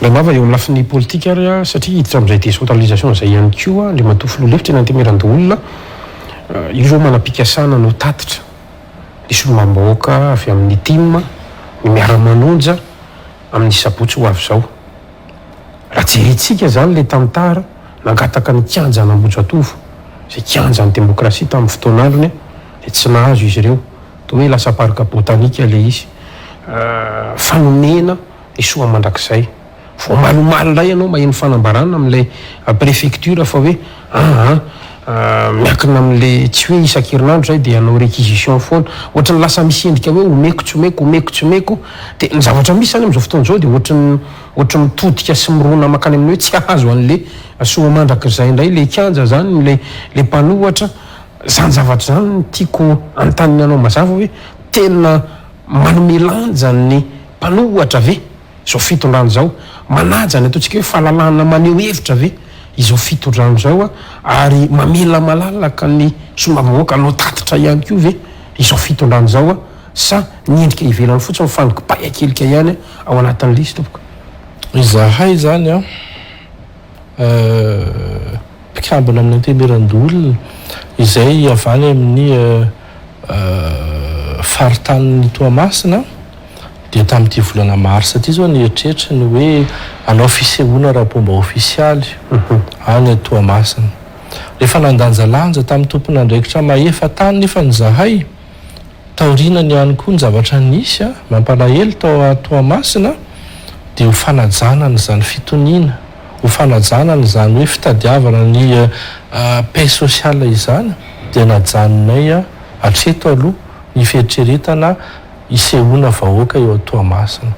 le mava eo amin'ny lafin'ny politika ary satria hiditra amin'izay décentralisation zay ihany koa le matoa filoha-lefitra eny antemeran-doolona io zao manam-pikasana no tatitra ny solomam-bahoaka avy amin'ny tim ny miara-manonja amin'ny sabotsy ho avy zao raha jerentsika zany le tantara nangataka ny kianja n'Ambohijatovo zay kianja ny demokrasia tamin'ny fotoan'androny de tsy nahazo izy ireo toa hoe lasa parka botanika le izy fanomena ny soa mandrakizay vo malomalo lay ianao maheno fanambarana amin'ilay préfecture fa hoe miankina amin'le tsy hoe isan-kerinandro zay de anao réquisition foana ohatrany lasa misy endrika hoe omeko tsy omeko omeko tsy omeko de ny zavatra misy zany am'izao fotoana zao de ohatrany mitodika sy mirona makany amin'ny hoe tsy ahazo an'le soa mandrakizay indray le kianja zany le mpanohatra zany zavatra zany ny tiako antaniny anao mazava hoe tena manomelanja ny mpanohatra ve zao fitondrano zao manajany ataontsika hoe fahalalana maneho hevitra ve izao fitondrano zao ary mamela malalaka ny solomam-bahoaka anao tatitra ihany koa ve izao fitondrano zao sa niendrika ivelany fotsiny mifanokipay akelika ihany ao anatin'ny lisy tompoka izahay zany mpikambana amin'ny antemeran-doolona izay avany amin'ny faritanin'ny Toamasina dia tamin'ity volana marsa ty zao nieritreritra ny hoe anao fisehoana rapomba ofisialy any Toamasina rehefa nandanjalanja tamin'ny tompon'andraikitra mahefa tany nefa ny zahay taorinany ihany koa ny zavatra nisy mampalahelo tao Toamasina dia ho fanajanana zany fitoniana ho fanajanana zany hoe fitadiavana ny paix sociale izany dia najanonay atreto aloha ny fieritreretana isehoana vahoaka eo Toamasina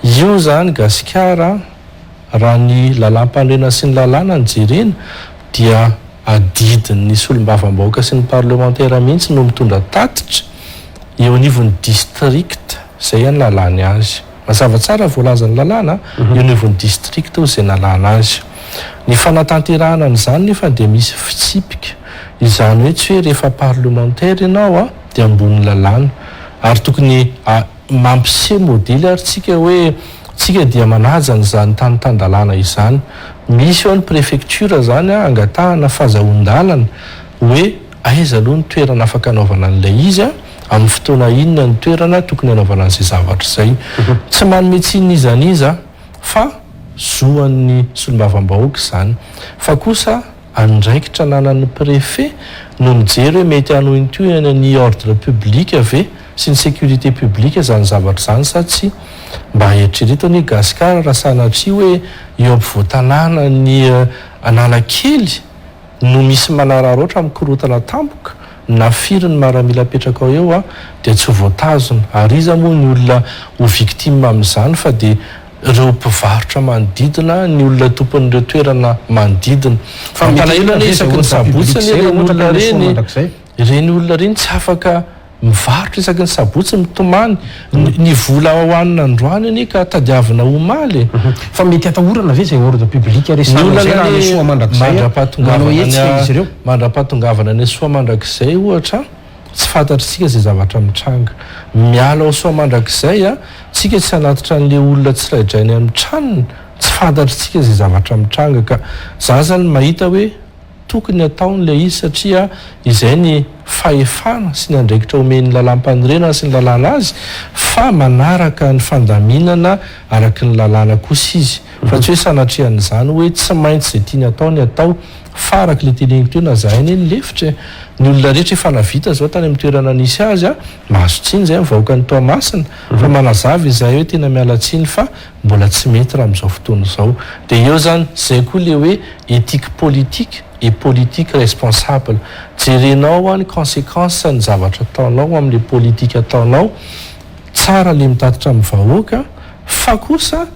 io zany gasikara raha ny lalam-pandrena sy ny lalàna ny jerena dia adidin'ny solombavam-bahoaka sy ny parlementaire mihitsy no mitondra tatitra eo anivon'ny district zay any lalàny azy mazava tsara voalazany lalàna eo anivon'ny district zay nalàna azy ny fanatanterahana n'izany nefa dia misy fitsipika izany hoe tsy hoe rehefa parlementaire ianao dia ambony lalàna ary tokony mampiseho modely ary tsika hoe tsika dia manajany zany tany-tandalàna izany misy eo ny préfecture zany angatahana fahazahoan-dalana hoe aiza aloha ny toerana afaka anaovana an'ilay izy amin'ny fotoana inona ny toerana tokony anaovana an'izay zavatra zay tsy manome tsinizaniza fa zoan'ny solombavam-bahoaka izany fa kosa andraikitra nanan'ny préfet no mijery hoe mety hanoho iny teo ny ordre public ave sy ny sécurité publique zany zavatra zany sa tsy mba heritreretany hoe gasikara raha sanatria hoe eo ampivoatanana ny analakely no misy manararoatra amin'ny korotana tampoka na firy ny maramila apetraka ao eo dia tsy voatazona ary iza moa ny olona ho victime amin'izany fa dia ireo mpivarotra manodidina ny olona tompon'ireo toerana manodidina fa mpalahelo isaky ny sabotsiny ireny olona reny tsy afaka mivarotra isaky ny sabotsy mitomany ny vola hoanina androany ani ka tadiavina omaly fa mety atahorana ve zay ordre public mandra-pahatongavana ny soa mandrakizay ohatra tsy fantatritsika zay zavatra mitranga miala ao soa mandrakizay tsika tsy hanatitra n'le olona tsiraidrainy amin'ny tranony tsy fantatritsika zay zavatra mitranga ka za zany mahita hoe tokony ataon'le izy satria izay ny fahefana sy ny andraikitra omeny lalam-panorenana sy ny lalàna azy fa manaraka ny fandaminana araky ny lalàna kosa izy fa tsy hoe sanatrian'izany hoe tsy maintsy zay tiany atao ny atao fa araky le teleniko teo na zahay ny lefitra ny olona rehetra efa navita zao tany amin'ny toerana nisy azy mahazo tsiny zay mivahoaka ny Toamasina fa manazava izahay hoe tena miala tsiny fa mbola tsy mety raha amin'izao fotoana izao dia eo zany zay koa le hoe éthique politique et politique responsable jerenao ny conséquence ny zavatra ataonao amin'le politika ataonao tsara le mitatitra amin'ny vahoaka fa kosa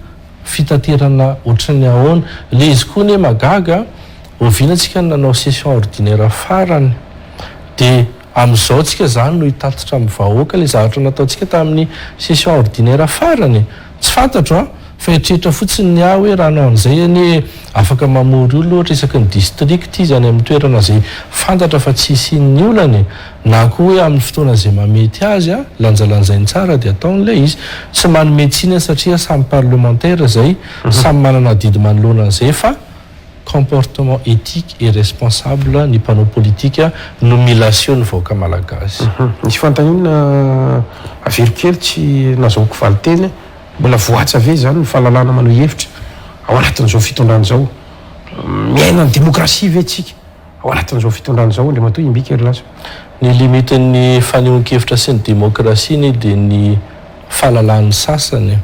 fitaterana ohatrany ahoana le izy koa ny magaga ovinantsika nanao session ordinaire farany dia amin'izao tsika zany no hitatitra amin'ny vahoaka le zavatra nataontsika tamin'ny session ordinaire farany tsy fantatro fa etrehitra fotsiny ny hoe raha nao an'izay any hoe afaka mamory olo ohatra isaky ny district izany amin'ny toerana zay fantatra fa tsisy ny olany na koa hoe amin'ny fotoana zay mamety azy a lanjalanjainy tsara dia ataon'ilay izy tsy manome tsiny satria samy parlementaire zay samy manana didy manoloana an'izay fa comportement éthique et responsable ny mpanao politika no milasio ny vahoaka malagasy. Nisy fantanina averokely tsy nazahoako valiteny mbola voatsa ve zany ny fahalalana manao hevitra ao anatin'izao fitondrana zao miaina ny demokrasia ve tsika ao anatin'izao fitondrana zao Andriamatoa imbika ery lasa ny limitin'ny fanehoan-kevitra sy ny demokrasia ny dia ny fahalalan'ny sasany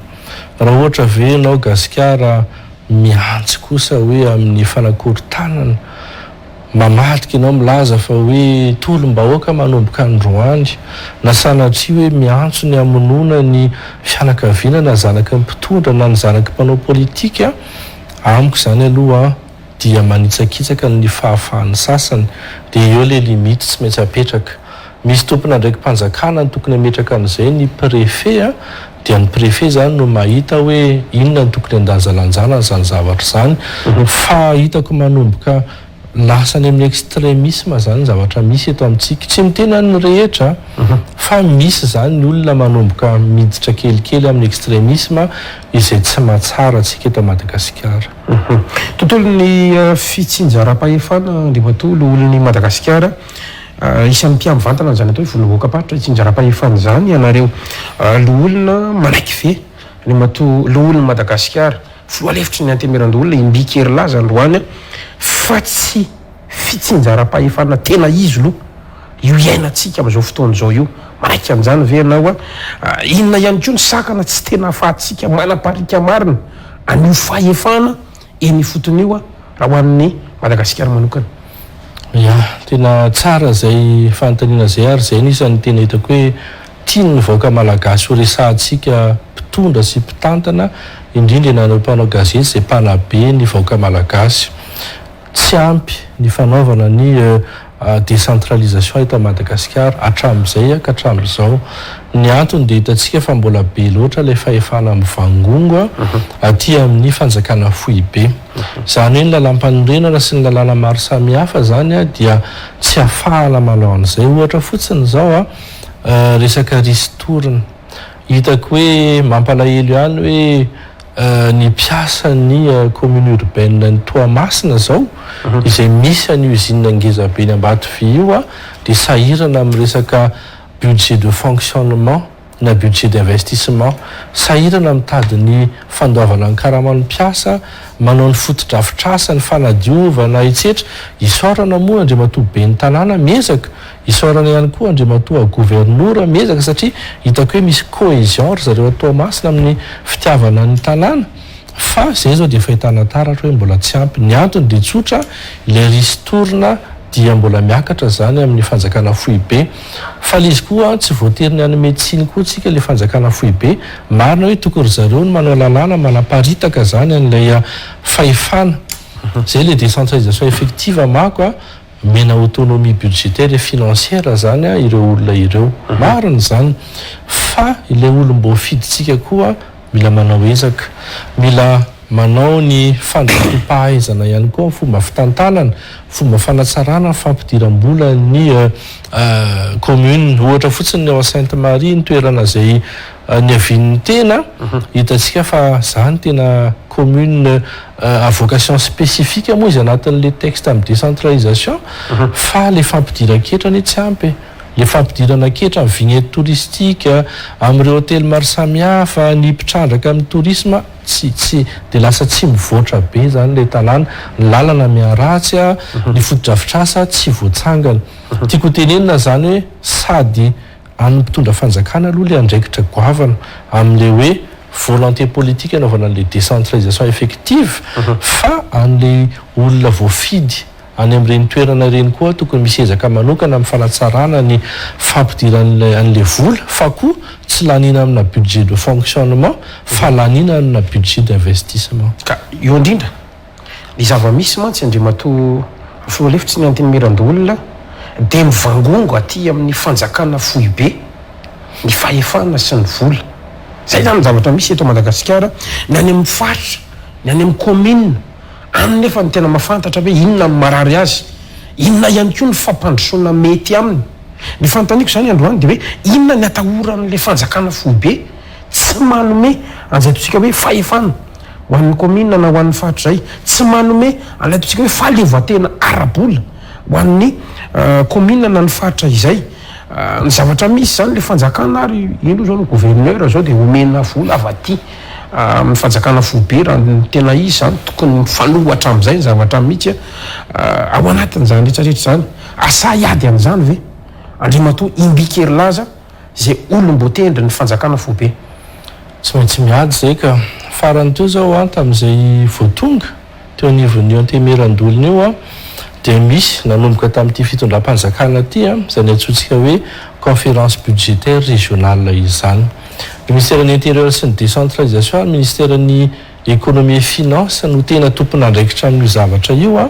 raha ohatra ve anao gasikara miantsy kosa hoe amin'ny fanakorontanana mamadika ianao milaza fa hoe tolom-bahoaka manomboka androany na sanatria hoe miantso ny amonona ny fianakaviana na zanaka mpitondra na ny zanaka mpanao politika amiko zany aloha dia manitsakitsaka ny fahafahan'ny sasany dia eo le limity tsy maintsy apetraka misy tompona ndraiky mpanjakana ny tokony ametraka an'izay ny préfet a dia ny préfet zany no mahita hoe inona ny tokony andanjalanjana zany zavatra zany fa hitako manomboka lasany amin'ny extrémisme zany zavatra misy eto amintsika tsy mitena ny rehetra fa misy zany ny olona manomboka miditra kelikely amin'ny extrémisme izay tsy mahatsara atsika eto Madagasikara. Tontolon'ny fitsinjaram-pahefana Andriamatoa olon'ny Madagasikara isan'ny mpiamivantana zany atao hoe vonovoaka-paritra itsinjaram-pahefana zany ianareo loholona manaiky ve Andriamatoa loholon'ny Madagasikara filoalefitry ny antemerandolona imbika ery laza androany fa tsy fitsinjaram-pahefana tena izy lo io iainantsika amin'izao fotoana zao io manaiky an'izany ve ianao inona ihany koa ny sakana tsy tena ahafahantsika manaparika marina an'io fahefana eny fotony io raha ho an'ny Madagasikara manokana. Ya tena tsara zay fanontaniana zay ary zay nisan'ny tena hitako hoe tiany ny vahoaka malagasy ho resahantsika mpitondra sy mpitantana indrindra nanao mpanao gazety zay mpanabe ny vahoaka malagasy tsy ampy ny fanaovana ny décentralisation eto Madagasikara hatramin'izay ka hatramin'izao ny antony dia hitantsika fa mbola be loatra ilay fahefana amin'ny vangongo aty amin'ny fanjakana foibe zany hoe ny lalam-panorenana sy ny lalàna maro samihafa zany dia tsy ahafahana manao an'izay ohatra fotsiny zao resaka ristourina hitako hoe mampalahelo ihany hoe ny mpiasa ny commune urbaine ny Toamasina zao izay misy any usine ngezabe ny Ambatovy io dia sahirana amin'ny resaka budget de fonctionnement na budget d'investissement sahirana mitady ny fandoavana ny karaman'ny mpiasa manao ny fotodrafitrasa ny fanadiovana etc isorana moa Andriamatoa be ny tanàna miezaka isorana ihany koa Andriamatoa gouverneur miezaka satria hitako hoe misy cohésion ry zareo Toamasina amin'ny fitiavana ny tanàna fa zay zao dia fahitana taratra hoe mbola tsy ampy ny antony dia tsotra le ristourna dia mbola miakatra zany amin'ny fanjakana foibe fa izy koa tsy voateriny any médecine koa tsika le fanjakana foibe marina hoe tokony zareo ny manao lalàna manaparitaka zany an'ilay fahefana zay le décentralisation effective mako mena autonomie budgétaire et financière zany ireo olona ireo marina zany fa ilay olom-bo fiditsika koa mila manao ezaka mila manao ny fandratom-pahaizana ihany koa fomba fitantanana fomba fanatsarana fampidiram-bola ny commune ohatra fotsiny ny ao Sainte Marie ny toerana zay ny avin'ny tena hitantsika fa zany tena commune à vocation spécifique moa izy anatin'le texte amin'ny décentralisation fa le fampidiran-ketra ny tsy ampy le fampidirana ketra amin'ny vignette touristique amin'ireo hôtely maro samihafa ny mpitrandraka amin'ny tourisme tsy dia lasa tsy mivoatra be zany le tanàna ny lalana miaratsy ny fotodrafitrasa tsy voatsangana tiako tenenina zany hoe sady amin'ny mpitondra fanjakana aloha le andraikitra goavana amin'le hoe volonté politique anaovana an'le décentralisation effective fa an'le olona voafidy any amin'ireny toerana ireny koa tokony misy ezaka manokana amin'ny fanatsarana ny fampidirana an'le vola fa koa tsy lanina amina budget de fonctionnement fa lanina amina budget d'investissement. Ka io indrindra ny zava-misy mantsy Andriamatoa filoalefitry ny antemerandolona dia mivangongo aty amin'ny fanjakana foibe ny fahefana sy ny vola zay zany zavatra misy eto Madagasikara ny any amin'ny faritra ny any amin'ny commune any nefa ny tena mahafantatra hoe inona ny marary azy inona ihany koa ny fampandrosoana mety aminy ny fanotaniko zany androany de hoe inona ny atahoran'le fanjakana foibe tsy manome anjatontsika hoe fahefana ho an'ny commune na ho an'ny faritra zay tsy manome anjatontsika hoe fahaleovatena arabola ho an'ny commune na ny faritra izay ny zavatra misy zany le fanjakana ary ino zao ny gouverneur zao de omena vola avy aty amin'ny fanjakana foibe raha ny tena izy zany tokony fanohatra am'izay ny zavatra mihitsy ao anatin'izany rehetrarehetra zany asa iady an'izany ve andrimatoa imbikery laza zay olom-botendry ny fanjakana foibe tsy maintsy miady zay ka farany teo zao a tamin'izay voatonga teo anivon'io antemerandolona io a de misy nanomboka tamin'ity fitondram-panjakana ty a zany antsointsika hoe conférence budgétaire régionale izy zany le ministère-ny intérieur sy ny décentralisation ary ministère-ny économie et finance no tena tompon'andraikitra amin'io zavatra io a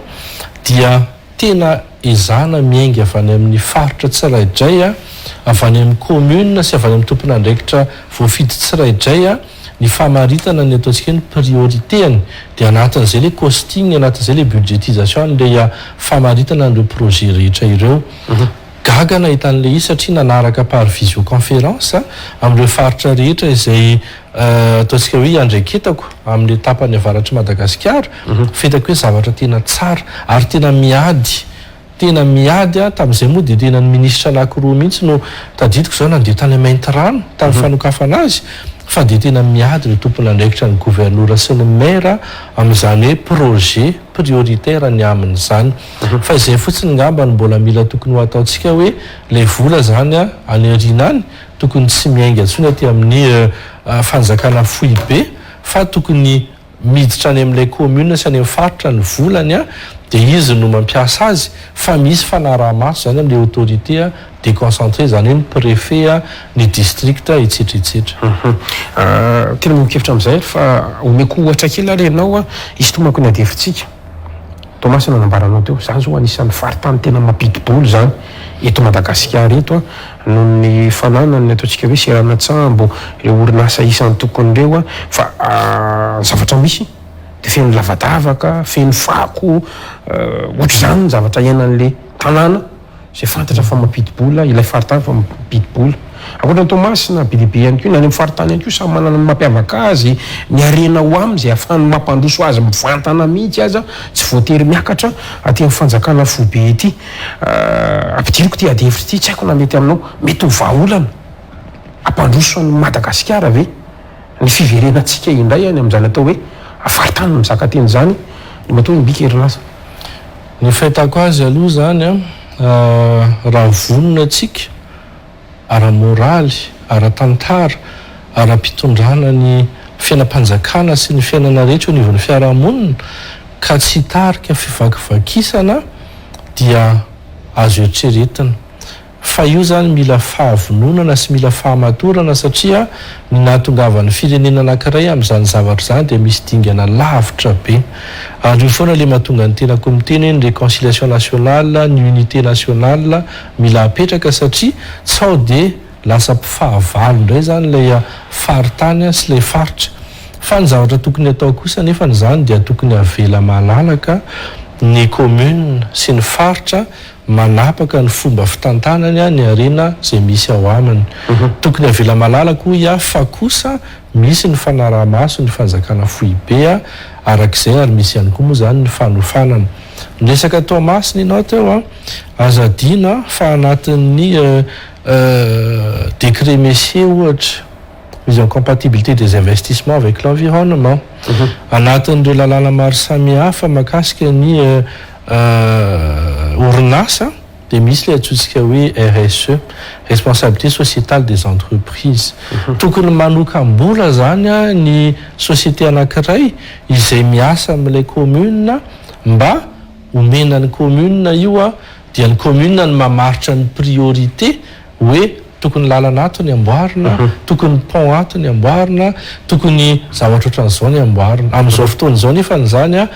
dia tena ezana miainga avy any amin'ny faritra tsiraidray a avy any amin'ny commune sy avy any amin'ny tompon'andraikitra voafidy tsiraidray a ny famaritana ny ataontsika ny prioritéany de anatin'izay le costing anatin'izay le budgétisation le famaritana an'ireo projet rehetra ireo gaga nahitan'le izy satria nanaraka par visioconférence amin'ireo faritra rehetra izay ataontsika hoe andraiketako amin'le tapany avaratry Madagasikara fetako hoe zavatra tena tsara ary tena miady a tamin'izay moa de tena ny ministra anankiroa mihitsy no tadidiko zao nandeha tany mainty rano tamin'ny fanokafana azy fa de tena miady le tompony andraikitra ny gouverneur sy ny maire amin'izany hoe projet prioritaire ny amin'izany fa izay fotsiny ngamba ny mbola mila tokony ho ataontsika hoe le vola zany a any arinany tokony tsy miainga antsony aty amin'ny fanjakana foibe fa tokony miditra any amin'ilay commune sy any amin'ny faritra ny volany a de izy no mampiasa azy fa misy fanaraha-maso zany amin'le autorité déconcentré zany hoe ny préfet ny district etsetraetsetra tena mokevitra am'izay fa omeko ohatra kely ary ianao izy tomako ny adefitsika Thomas nanambaranao teo zany zao anisan'ny faritany tena mampidi-bolo zany eto Madagasikara eto noho ny fananany ataontsika hoe Seranatsambo ireo orinasa isan'ny tokony reo fa zavatra misy de feno lavadavaka feno fako ohatra zany ny zavatra iainan'le tanàna zay fantatra fa mampidi-bola ilay faritany fa mampidi-bola akoatrany Thomas na bidibe ihany koa na any amin'ny faritany ihany koa samy manana ny mampiavaka azy ny arena ho am'izay ahafahany mampandroso azy mivantana mihitsy aza tsy voatery miakatra aty amin'ny fanjakana foibe ity ampidiriko ty adevitra ty tsy haiko na mety aminao mety ho vahaolana ampandroso ny Madagasikara ve ny fiverenatsika indray any amin'izany atao hoe afaritany mizaka teny zany ny matoa mibikery lasa ny fahitako azy aloha zany raha vonona atsika ara-moraly ara-tantara ara-pitondrana ny fiainam-panjakana sy ny fiainana rehetra eo nivon'ny fiarahamonina ka tsy hitarika fivakivakisana dia azo eritreretina fa io zany mila fahavononana sy mila fahamatorana satria ny nahatongavan'ny firenena anankiray amin'izany zavatra zany de misy dingana lavitra be ary io foana le mahatonga ny tena komiteny hoe ny réconciliation nationale ny unité nationale mila apetraka satria sao de lasa mpifahavalo indray zany lay faritany sy lay faritra fa ny zavatra tokony atao kosa nefa nyzany dia tokony avela malalaka ny commune sy ny faritra manapaka ny fomba fitantanany ny arena zay misy ao aminy tokony avela malalaka hoy fa kosa misy ny fanaraha-maso ny fanjakana foibe arak'izay ary misy ihany koa moa zany ny fanofanana ny resaka Thomas ninao teo azadina fa anatin'ny décret messier ohatra mise en compatibilité des investissements avec l'environnement anatin'ireo lalàna maro samihafa makasika ny orinasa de misy le atsotsika hoe RSE responsabilité sociétale des entreprises tokony manokambola zany ny société anankiray izay miasa amin'ilay commune mba omenany commune io dia ny commune ny mamaritra ny priorité hoe tokony lalana ato ny amboarina tokony pont ato ny amboarina tokony zavatra ohatran'izao ny amboarina amin'izao fotoana izao nefa nyzany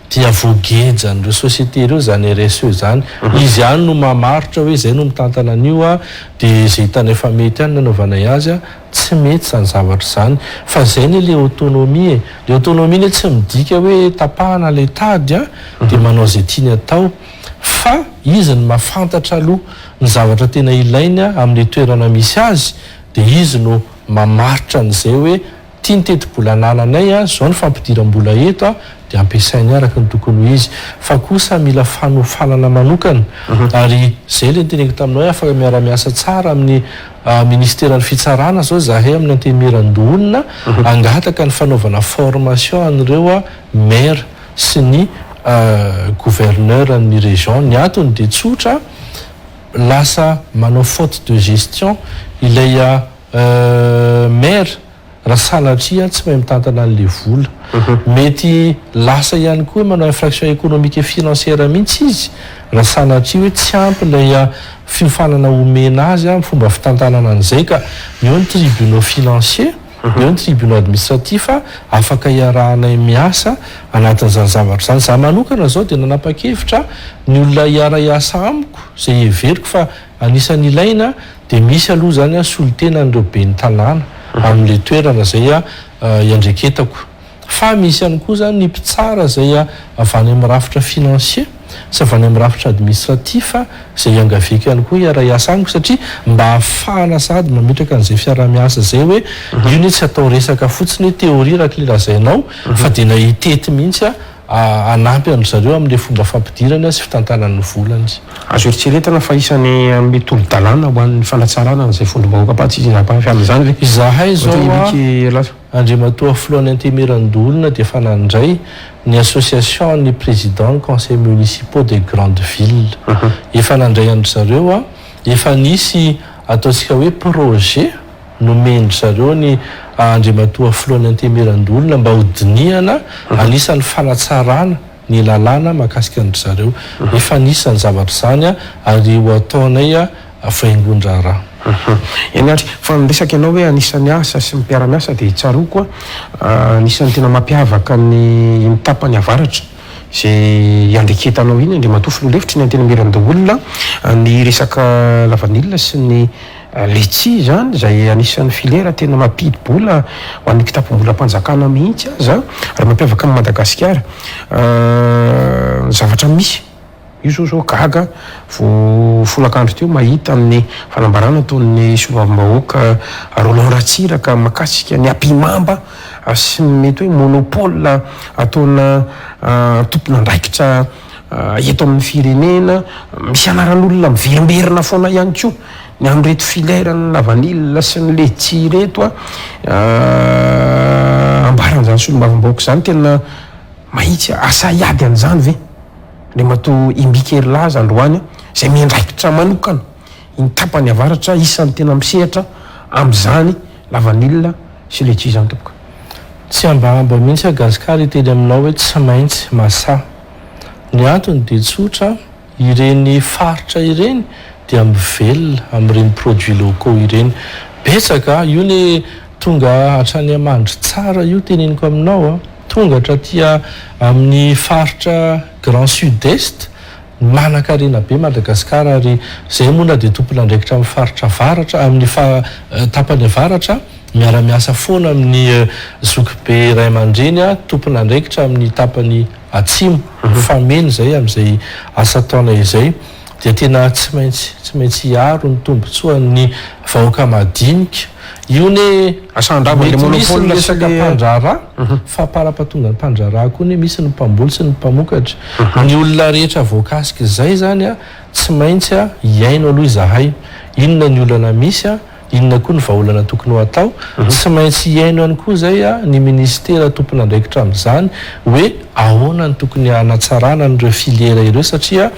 dia voageja n'ireo société ireo zany RSE zany izy ihany no mamaritra hoe zay no mitantana an'io a dia zay hitana efa mety ihany nanaovanay azy a tsy mety zany zavatra zany fa zay ny le autonomie le autonomie le tsy midika hoe tapahana le tady a dia manao zay tiany atao fa izy ny mahafantatra aloha ny zavatra tena ilainy a amin'le toerana misy azy dia izy no mamaritra n'izay hoe tia nyteti-bola anananay a zao ny fampidiram-bola eto a dia ampiasainy araka ny tokony ho izy fa kosa mila fanofanana manokana ary zay le nyteneko taminao hoe afaka miara-miasa tsara amin'ny ministeran'ny fitsarana zao zahay amin'ny antemeran-doholona angataka ny fanaovana formation an'ireo a maire sy ny gouverneur amin'ny région ny antony dia tsotra lasa manao faute de gestion ilay maire raha salatria tsy mahay mitantana an'le vola mety lasa ihany koa hoe manao infraction économique et financière mihitsy izy raha salatria hoe tsy ampy ilay fiofanana omena azy a fomba fitantanana an'izay ka eo ny tribunaux financier eo ny tribunaux administratif a afaka iarahanay miasa anatin'izany zavatra zany za manokana zao dia nanapa-kevitra ny olona iara iasa amiko zay everiko fa anisan'ny ilaina dia misy aloha zany a solotena n'ireo be ny tanàna amin'le toerana zay a iandreketako fa misy ihany koa zany ny mpitsara zay a avany amin'ny rafitra financier sy avany amin'ny rafitra administratif a zay angaviko ihany koa iara-iasa amiko satria mba hahafahana sady mametraka an'izay fiara-miasa zay hoe io ny tsy atao resaka fotsiny hoe teoria raka le lazainao fa dia na hitety mihitsy a anampy an zareo amin'le fomba fampidirana sy fitantanan'ny volany azo eritseretana fa isany amin'ny tolo-dalàna ho an'ny fanatsarana n'izay fondrom-bahoaka patsy izy izany ve izahay zao andriamatoa filohan'ny antemeran-doholona dia efa nandray ny association ny président conseil municipaux des grandes villes efa nandray andry zareo a efa nisy ataontsika hoe projet nomendry zareo ny andriamatoa filohan'ny antemeran-doholona mba hodiniana anisan'ny fanatsarana ny lalàna mahakasika andry zareo efa nisany zavatra zany a ary ho ataonay a faingon-draharaha eny ary fa miresaka ianao hoe anisan'ny asa sy mipiara-miasa dia tsaroko a anisan'ny tena mampiavaka ny mitapany avaratra zay iandreketanao iny andriamatoa filoha-lefitry ny antemeran-doholona ny resaka lavanilina sy ny letsi zany zay anisan'ny filera tena mampidi-bola ho an'ny kitapom-bola mpanjakana mihitsy aza ary mampiavaka amin'ny Madagasikara zavatra misy io zao gaga folakandro teo mahita amin'ny fanambarana ataon'ny solovam-bahoaka Roland Ratsiraka makasika ny ampimamba sy mety hoe monopole ataona tompona andraikitra eto amin'ny firenena misy anaran'olona miverimberina foana ihany koa ny amin'reto filera ny lavanilina sy ny letsi reto a ambaran'izany solom-bavim-bahoaka zany tena mahitsy asa iady an'izany ve le mato imbikery laza androany zay miandraikitra manokana intapany avaratra isan'ny tena misehatra amin'izany lavanilina sy letsi zany tompoka tsy ambahamba mihitsy agasikara iteny aminao hoe tsy maintsy masa ny antony dia tsotra ireny faritra ireny dia mivelona amin'ireny produit locaux ireny betsaka io ny tonga hatrany amandry tsara io teneniko aminao a tonga hatratia amin'ny faritra Grand Sud-Est manan-karena be Madagasikara ary zay moa na dia tompona andraikitra amin'ny faritra avaratra amin'ny tapany avaratra miara-miasa foana amin'ny zokibe ray aman-dreny a tompona andraikitra amin'ny tapany atsimo fameny zay amin'izay asa taona izay dia tena tsy maintsy hiaro ny tombotsoan'ny vahoaka madinika io ny asandravan'le monopole resaka mpandraraha fa para-patonga ny mpandraraha koa ny misy ny mpamboly sy ny mpamokatra ny olona rehetra voakasika zay zany a tsy maintsy a hiaino aloha izahay inona ny olana misy a inona koa ny vahaolana tokony ho atao tsy maintsy hiaino ihany koa zay a ny ministera tompona andraikitra amin'izany hoe ahoana ny tokony hanatsarana n'ireo filiera ireo satria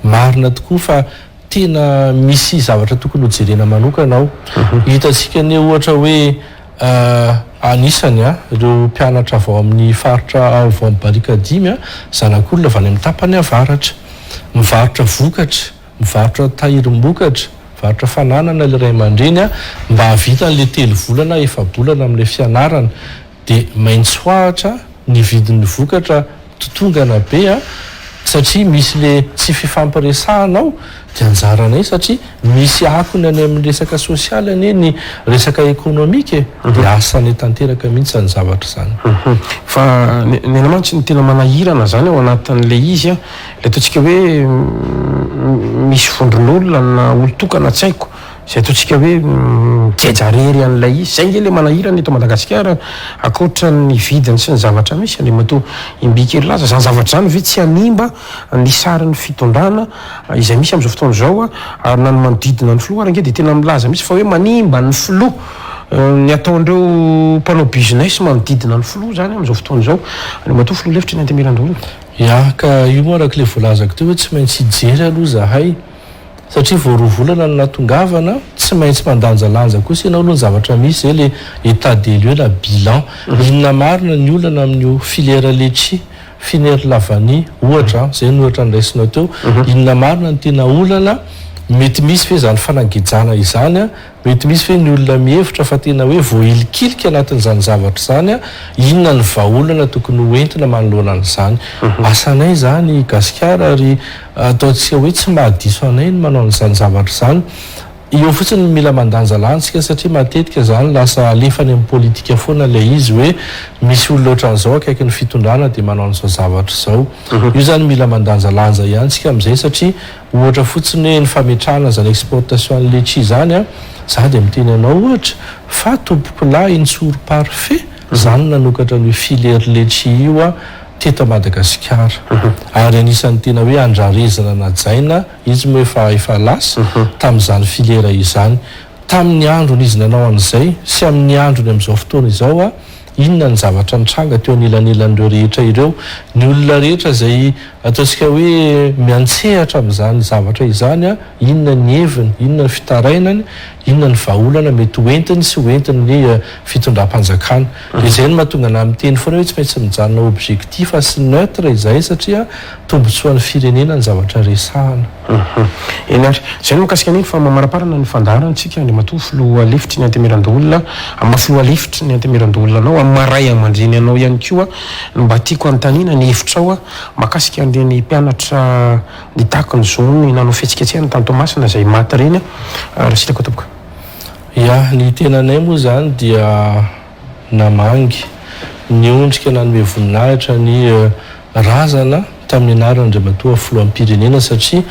marina tokoa fa tena misy zavatra tokony hojerena manokana ao hitatsika ny ohatra hoe anisany ireo mpianatra vao amin'ny faritra vao amin'ny barika dimy a zanak'olona avy any amin'ny tapany avaratra mivarotra vokatra mivarotra tahirim-bokatra mivarotra fananana le ray aman-dreny a mba havita n'le telo volana efa bolana amin'ilay fianarana dia maintsy hoahatra ny vidin'ny vokatra totongana be a satria misy le tsy fifampiresahanao dia anjarana i satria misy akony any amin'ny resaka sosialy anie ny resaka ekonomika dia asany tanteraka mihitsy ny zavatra zany fa ny anamantsy ny tena manahirana zany ao anatin'le izy a le ataontsika hoe misy vondron'olona na olo-tokana tsy haiko zay ataontsika hoe jejarery an'ilay izy zay nge le manahirana eto Madagasikara akoatra ny vidiny sy ny zavatra misy any mato imbikery laza zany zavatra zany ve tsy hanimba ny sarin'ny fitondrana izay misy am'izao fotoana zao a ary na ny manodidina ny filoha ary nge dia tena milaza misy fa hoe manimba ny filoha ny ataondreo mpanao business manodidina ny filoha zany am'izao fotoana zao any mato filoha lefitra ny Antemirandolo ya ka io moa arak'le voalazako teo hoe tsy maintsy hijery aloha zahay satria voarovolana no natongavana tsy maintsy mandanjalanja kosa ianao aloha ny zavatra misy zay le état des lieux la bilan inona marina ny olana amin'io filière letchi filière lavani ohatra zay ny ohatra nyraisinao teo inona marina ny tena olana mety misy ve zany fanangejana izany a mety misy ve ny olona mihevitra fa tena hoe voailikilika anatin'izany zavatra zany a inona ny vahaolana tokony hoentina manoloana n'izany asanay zany gasikara ary ataontsika hoe tsy mahadiso anay ny manao n'izany zavatra zany eo fotsiny mila mandanjalantsika satria matetika zany lasa alefany amin'ny politika foana le izy hoe misy olona ohatran'izao akaiky ny fitondrana dia manao n'izao zavatra zao io zany mila mandanjalanja ihany tsika amin'izay satria ohatra fotsiny hoe ny fametrahana zany exportation ny letchi zany a za dia miteny anao ohatra fa tompoko lahy intsoro parfait zany nanokatra ny filière letchi io a teto Madagasikara ary anisan'ny tena hoe andrarezana najaina izy moa efa lasa tamin'izany filiera izany tamin'ny androny izy nanao an'izay sy amin'ny androny amin'izao fotoana izao a inona ny zavatra nitranga teo anilan'ilan'ireo rehetra ireo ny olona rehetra zay ataontsika hoe miantsehatra amin'izany zavatra izany a inona ny heviny inona ny fitarainany inona ny vahaolana mety hoentiny sy hoentiny ny fitondram-panjakana izay no mahatonga na miteny foana hoe tsy maintsy mijanona objectif sy neutre izay satria tombotsoan'ny firenena ny zavatra resahana eny ary zay no mikasika an'iny fa mamaraparana ny fandarantsika ny mato filoha lefitry ny Antemirandolona amin'ny filoha lefitry ny Antemirandolona anao amin'ny maray aman-dreny anao ihany koa mba tiako antanina ny hevitrao a makasika an'ireny mpianatra ny tako ny zony nanao fihetsiketsehana tany Tomasina zay maty reny a rasitako toboka ya ny tenanay moa zany dia namangy ny ondrika nanome voninahitra ny razana tamin'ny anarany Andriamatoa filohampirenena satria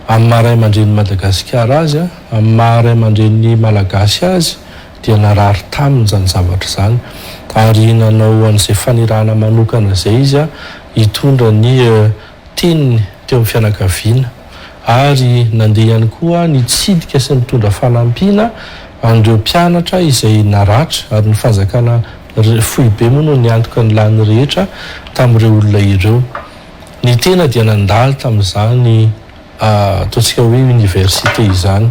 amin'ny maray aman-dreny Madagasikara azy a amin'ny maray aman-dreny malagasy azy dia narary taminy zany zavatra zany ary nanao an'izay fanirahana manokana zay izy a hitondra ny teniny teo amin'ny fianakaviana ary nandeha ihany koa nitsidika sy nitondra fanampiana an'ireo mpianatra izay naratra ary ny fanjakana fohy be moa no niantoka ny lany rehetra tamin'ireo olona ireo ny tena dia nandalo tamin'izany ataontsika hoe université izany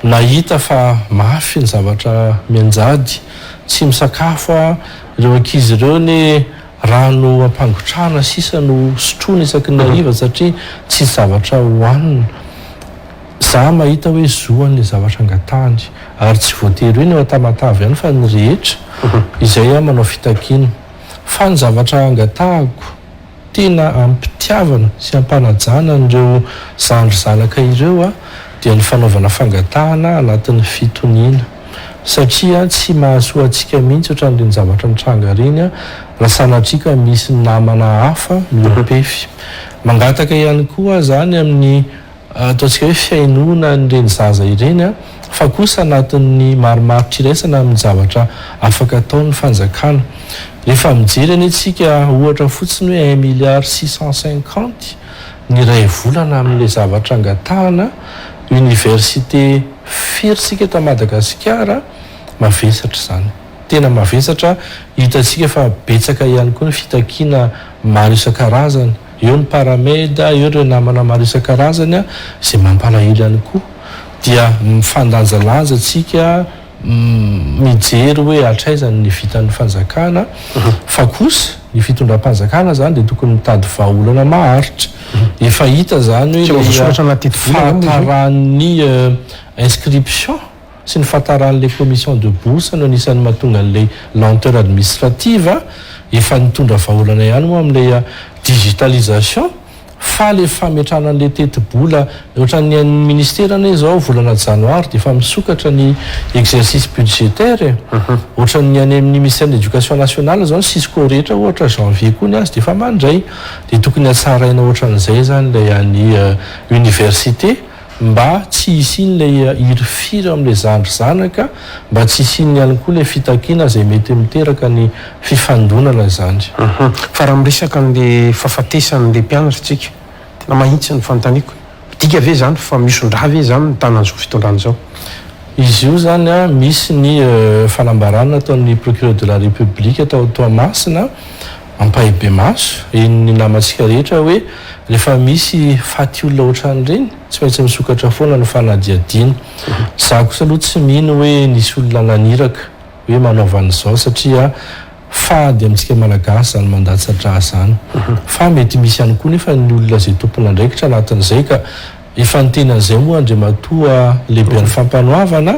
nahita fa mafy ny zavatra mianjady tsy misakafo a ireo ankizy ireo ny rano ampangotrahana sisa no sotroana isaky ny hariva satria tsy zavatra hohanina za mahita hoe zoan'le zavatra angatahany ary tsy voatery hoe ny eo atamatavy ihany fa ny rehetra izay a manao fitakiana fa ny zavatra angatahako tena ampitiavana sy ampanajana n'ireo zandry zanaka ireo a dia ny fanaovana fangatahana anatin'ny fitoniana satria tsy mahasoa antsika mihitsy ohatran'ireny zavatra nitranga reny a raha sanatrika misy namana hafa miopefy mangataka ihany koa zany amin'ny ataontsika hoe fiainoana n'ireny zaza ireny a fa kosa anatin'ny marimaritra iraisana amin'ny zavatra afaka ataon'ny fanjakana rehefa mijery any antsika ohatra fotsiny hoe 1 milliard 650 ny ray volana amin'le zavatra angatahana université firysika ta Madagasikara mavesatra zany tena mavesatra hitatsika fa betsaka ihany koa ny fitakiana maro isan-karazany eo ny parameda eo ireo namana maro isan-karazany a izay mampalahelo ihany koa dia mifandanjalanja tsika mijery hoe atraizany ny vitan'ny fanjakana fa kosa ny fitondram-panjakana zany dia tokony mitady vahaolana maharitra efa hita zany hoe fahataran'ny inscription sy ny fahataran'le commission de bourse no anisan'ny mahatonga an'le lenteur administrative efa nitondra vahaolana ihany moa amin'le digitalisation fa le fametrana an'le teti-bola ohatran'ny an'ny ministerana izao volana janoary dia efa misokatra ny exercice budgétaire ohatran'ny any amin'ny ministère d'éducation nationale zao ny sisiko rehetra ohatra janvier koa ny azy dia efa mandray dia tokony hatsaraina ohatran'izay zany ilay any université mba tsy isian'ilay irifiry amin'ilay zandry zanaka mba tsy isiany ihany koa ilay fitakiana izay mety miteraka ny fifandonana zany fa raha miresaka n'le fahafatesan'le mpianatra tsika tena mahitsy ny fanontaniako midika ve zany fa misondra ve zany ny tanan'izao fitondrana zao izy io zany a misy ny fanambarana ataon'ny procureur de la république tao Toamasina ampahibe maso ny namantsika rehetra hoe rehefa misy faty olona ohatran'ireny tsy maintsy misokatra foana ny fanadiadiana za kosa aloha tsy mino hoe nisy olona naniraka hoe manaovan'izao satria fady amintsika malagasy zany mandatsatra zany fa mety misy ihany koa nefa ny olona zay tompona ndraikitra anatin'izay ka efa nitenan'izay moa andriamatoa lehibe ny fampanoavana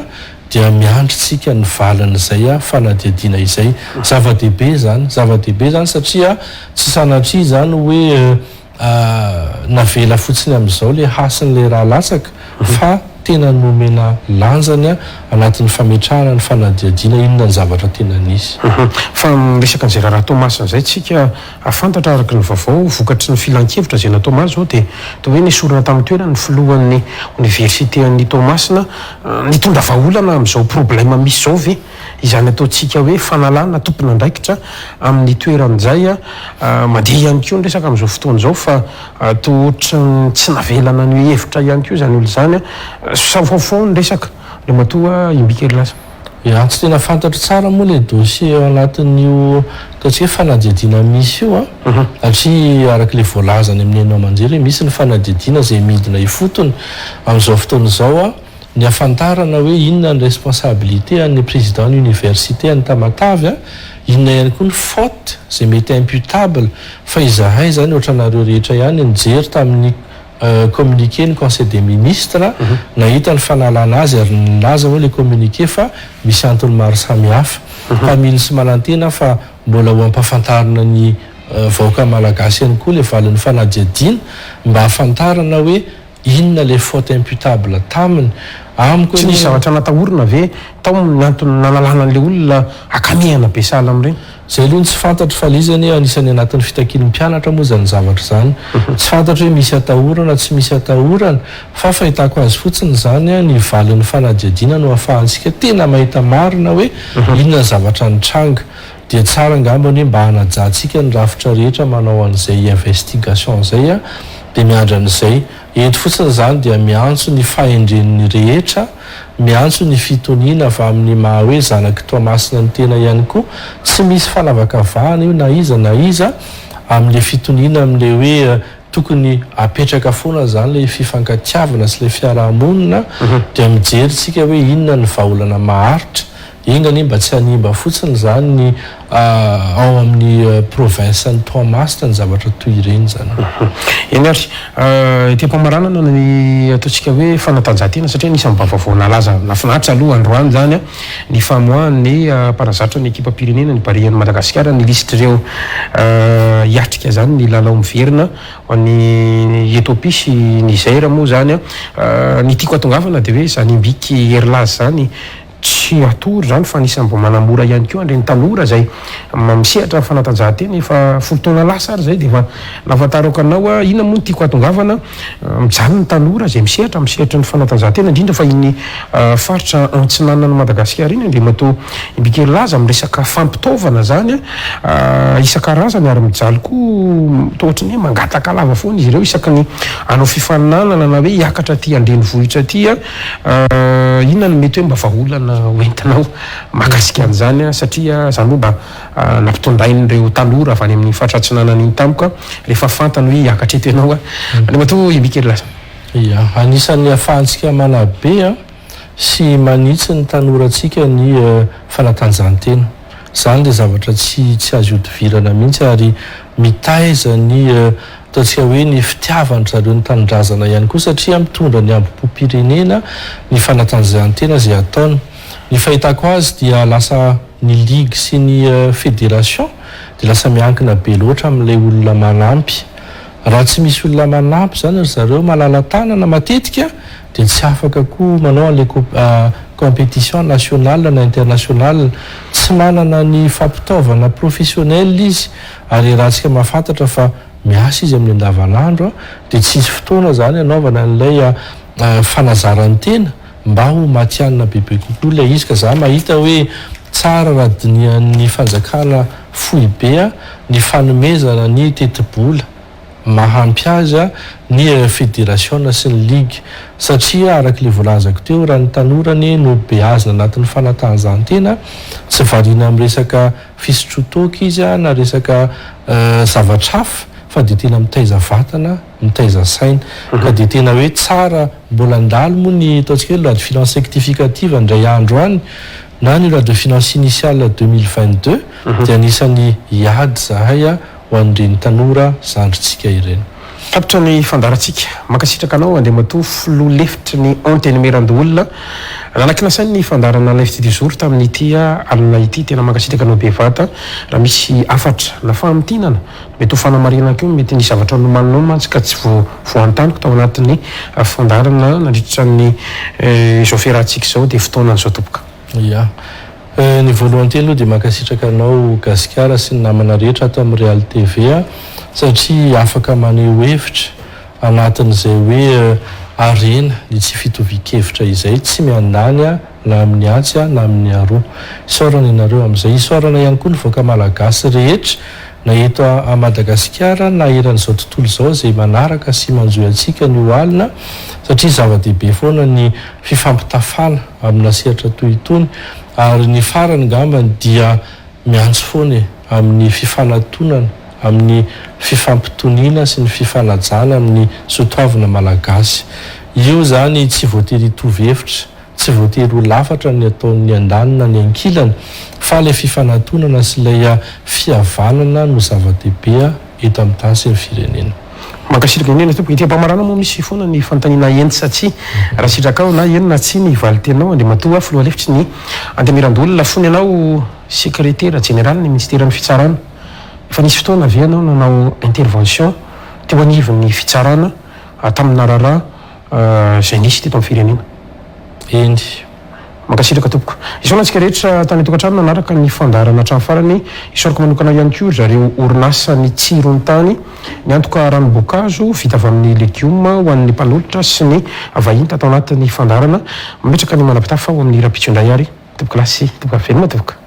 dia miandritsika ny valan'izay a fanadiadiana izay zava-dehibe zany satria tsy sanatria zany hoe navela fotsiny amin'izao le hasin'le raha latsaka fa tena nomena lanjany a anatin'ny fametrahana ny fanadiadiana inona ny zavatra tena nisy fa miresaka n'izay raha Tomasina izay tsika afantatra araka ny vaovao vokatry ny filan-kevitra zay natao mazy zao dia toa hoe nisorana tamin'ny toerana ny filohan'ny université an'ny Tomasina nitondra vahaolana amin'izao problème misy zao ve izany ataontsika hoe fanalana tompona andraikitra amin'ny toeran'izay a mandeha ihany koa nyresaka amin'izao fotoana izao fa to ohatra tsy navelana ny hevitra ihany koa zany olo zany a safaofao ny resaka le matoa imbika lasa ia tsy tena fantatra tsara moa le dossier ao anatin'io ataontsika hoe fanadiadiana misy io a satria araka le voalazany amin'ny enao amanjery hoe misy ny fanadiadiana zay midina ifotony amin'izao fotoana izao a ny afantarana hoe inona ny responsabilité an'ny président ny université any Tamatavy a inona ihany koa ny faute zay mety imputable fa izahay zany ohatranareo rehetra ihany nijery tamin'ny communiqué ny conseil des ministres nahita ny fanalana azy ary nilaza hoe le communiqué fa misy antony maro samihafa fa mino sy manantena fa mbola ho ampafantarana ny vahoaka malagasy ihany koa le valin'ny fanadiadiana mba hafantarana hoe inona le faute imputable taminy amiko tsy misy zavatra natahorina ve tao miantony nanalana an'le olona akamihana be sahala amin'ireny zay aloha tsy fantatra fa le zany anisan'ny anatin'ny fitakian'ny mpianatra moa zany zavatra zany tsy fantatra hoe misy atahorana tsy misy atahorana fa fahitako azy fotsiny zany a ny valin'ny fanadiadiana no ahafahantsika tena mahita marina hoe inona zavatra nitranga dia tsara angambany hoe mba hanajantsika ny rafitra rehetra manao an'izay investigation zay a dia miandran'izay ento fotsiny zany dia miantso ny fahendren'ny rehetra miantso ny fitoniana avy amin'ny maha hoe zanaky Toamasina ny tena ihany koa tsy misy fanavakavahana io na iza amin'le fitoniana amin'le hoe tokony apetraka foana zany le fifankatiavana sy le fiarahamonina dia mijery tsika hoe inona ny vahaolana maharitra ingany mba tsy hanimba fotsiny zany ny ao amin'ny province ny Toamasina ny zavatra toy ireny zany eny ary tia-pamaranana ny ataontsika hoe fanatanjahantena satria nisy amin'ny vaovao nalaza nafinaritra aloha androany zany a ny famoahan'ny parazatra ny ekipa pirenena ny barian'ny Madagasikara ny listreo hiatrika zany ny lalao miverina ho an'ny Ethiopie sy Niger moa zany a ny tiako atongavana dia hoe zany imbiky Erlaz zany tsy atory zany fa anisan'ny mbo manamora ihany koa andreny tanora zay misehatra fanatanjahantena efa fotoana lasa ary zay dia efa nafantarako anao a inona moa ny tiako atongavana mijanona ny tanora zay misehatra ny fanatanjahantena indrindra fa iny faritra antsinanana Madagasikara iny ndre mato imbikelaza amin'ny resaka fampitaovana zany a isan-karazany ary mijaly koa toa ohatry ny hoe mangataka lava foana izy ireo isaky ny anao fifaninanana na hoe hiakatra ty andreny vohitra ty a inona ny mety hoe mba vahaolana hoentinao mahakasika an'izany satria zany mba nampitondrain'ireo tanora avy any amin'ny fahatratsinanany tampoka rehefa fantany hoe hiakatra eto ianao a le mato imbikelaza ia anisan'ny ahafahantsika manabe a sy manitsy ny tanorantsika ny fanatanjahantena zany le zavatra tsy azo odivirana mihitsy ary mitaiza ny ataontsika hoe ny fitiavany zareo ny tanindrazana ihany koa satria mitondra ny ambom-pirenena ny fanatanjahantena zay ataony ny fahitako azy dia lasa ny ligue sy ny fédération dia lasa miankina be loatra amin'ilay olona manampy. Raha tsy misy olona manampy zany ry zareo malala tanana matetika dia tsy afaka koa manao an'ilay compétition nationale na internationale. Tsy manana ny fampitaovana professionnel izy, ary raha tsika mahafantatra fa miasa izy amin'ny andavanandro dia tsisy fotoana zany anaovana an'ilay fanazarany tena mba ho matianina bebe kokoa ilay izy. Ka za mahita hoe tsara raha dinian'ny fanjakana fohy be ny fanomezana ny tetibola mahampy azy ny fédération sy ny ligue, satria arak'ilay voalazako teo raha ny tanorany no beazina anatin'ny fanatanjahantena tsy variana amin'ny resaka fisotrotoka izy na resaka zavatra hafa, fa dia tena mitaiza vatana, mitaiza saina. Ka dia tena hoe tsara mbola andalo moa ny ataontsika hoe loi de finance rectificative indray andro any na ny loi de finance initiale 2022 dia anisan'ny hiady zahay ho an'ireny tanora zandritsika ireny. Tapitra ny fandarantsika makasitraka anao andeha matoa filoha lefitry ny antenumerandoolona nanakina sainy ny fandarana lefty du jour tamin'ity alina ity tena makasitraka anao bevata raha misy afatra na fahamitinana mety ho fanamarina keo mety ny zavatra nomaninao mantsy ka tsy voantaniko tao anatin'ny fandarana nandritra ny izao fiarahantsika izao dia fotoanan'izao topoka. Ya ny voalohany teny aloha dia makasitraka anao gasikara sy ny namana rehetra ato amin'ny Real TV satria afaka maneho hevitra anatin'izay hoe arena ny tsy fitovikevitra izay tsy miandany na amin'ny atsy na amin'ny aroa. Isaorana ianareo amin'izay, isaorana ihany koa ny voaka malagasy rehetra na eto a Madagasikara na eran'izao tontolo izao izay manaraka sy manjoy antsika ny oalina, satria zava-dehibe foana ny fifampitafana amina sehatra toy itony. Ary ny farany ngambany dia miantso foana amin'ny fifanantonana, amin'ny fifampitoniana sy ny fifanajana amin'ny soatoavina malagasy. Io zany tsy voatery hitovy hevitra, tsy voatery ho lafatra ny ataon'ny andanina ny ankilana, fa ilay fifanantonana sy ilay fihavanana no zava-dehibe eto amin'ny tany sy ny firenena. Makasitraka inena tompoko ity-pamarana moa misy foana ny fanontaniana enty satsia raha sitraka ao na enina tsy ny valitenao andeha matoa filoha lefitry ny antemirandolona fony anao secrétaire général ny ministère-ny fitsarana. Efa nisy fotoana avy anao nanao intervention teo anivon'ny fitsarana tamin'ny narara izay nisy teto amin'ny firenena. Eny makasitraka tompoko isaona antsika rehetra tany tokantrano nanaraka ny fandarana hatrany farany isaorako manokana ihany koa zareo orinasa ny tsirony tany ny antoka ranobokazo vita avy amin'ny legioma ho an'ny mpanolotra sy ny vahiny tatao anatin'ny fandarana mametraka ny manapitafa ho amin'ny rapitsondray ary topoka lasy topoka veloma topoka.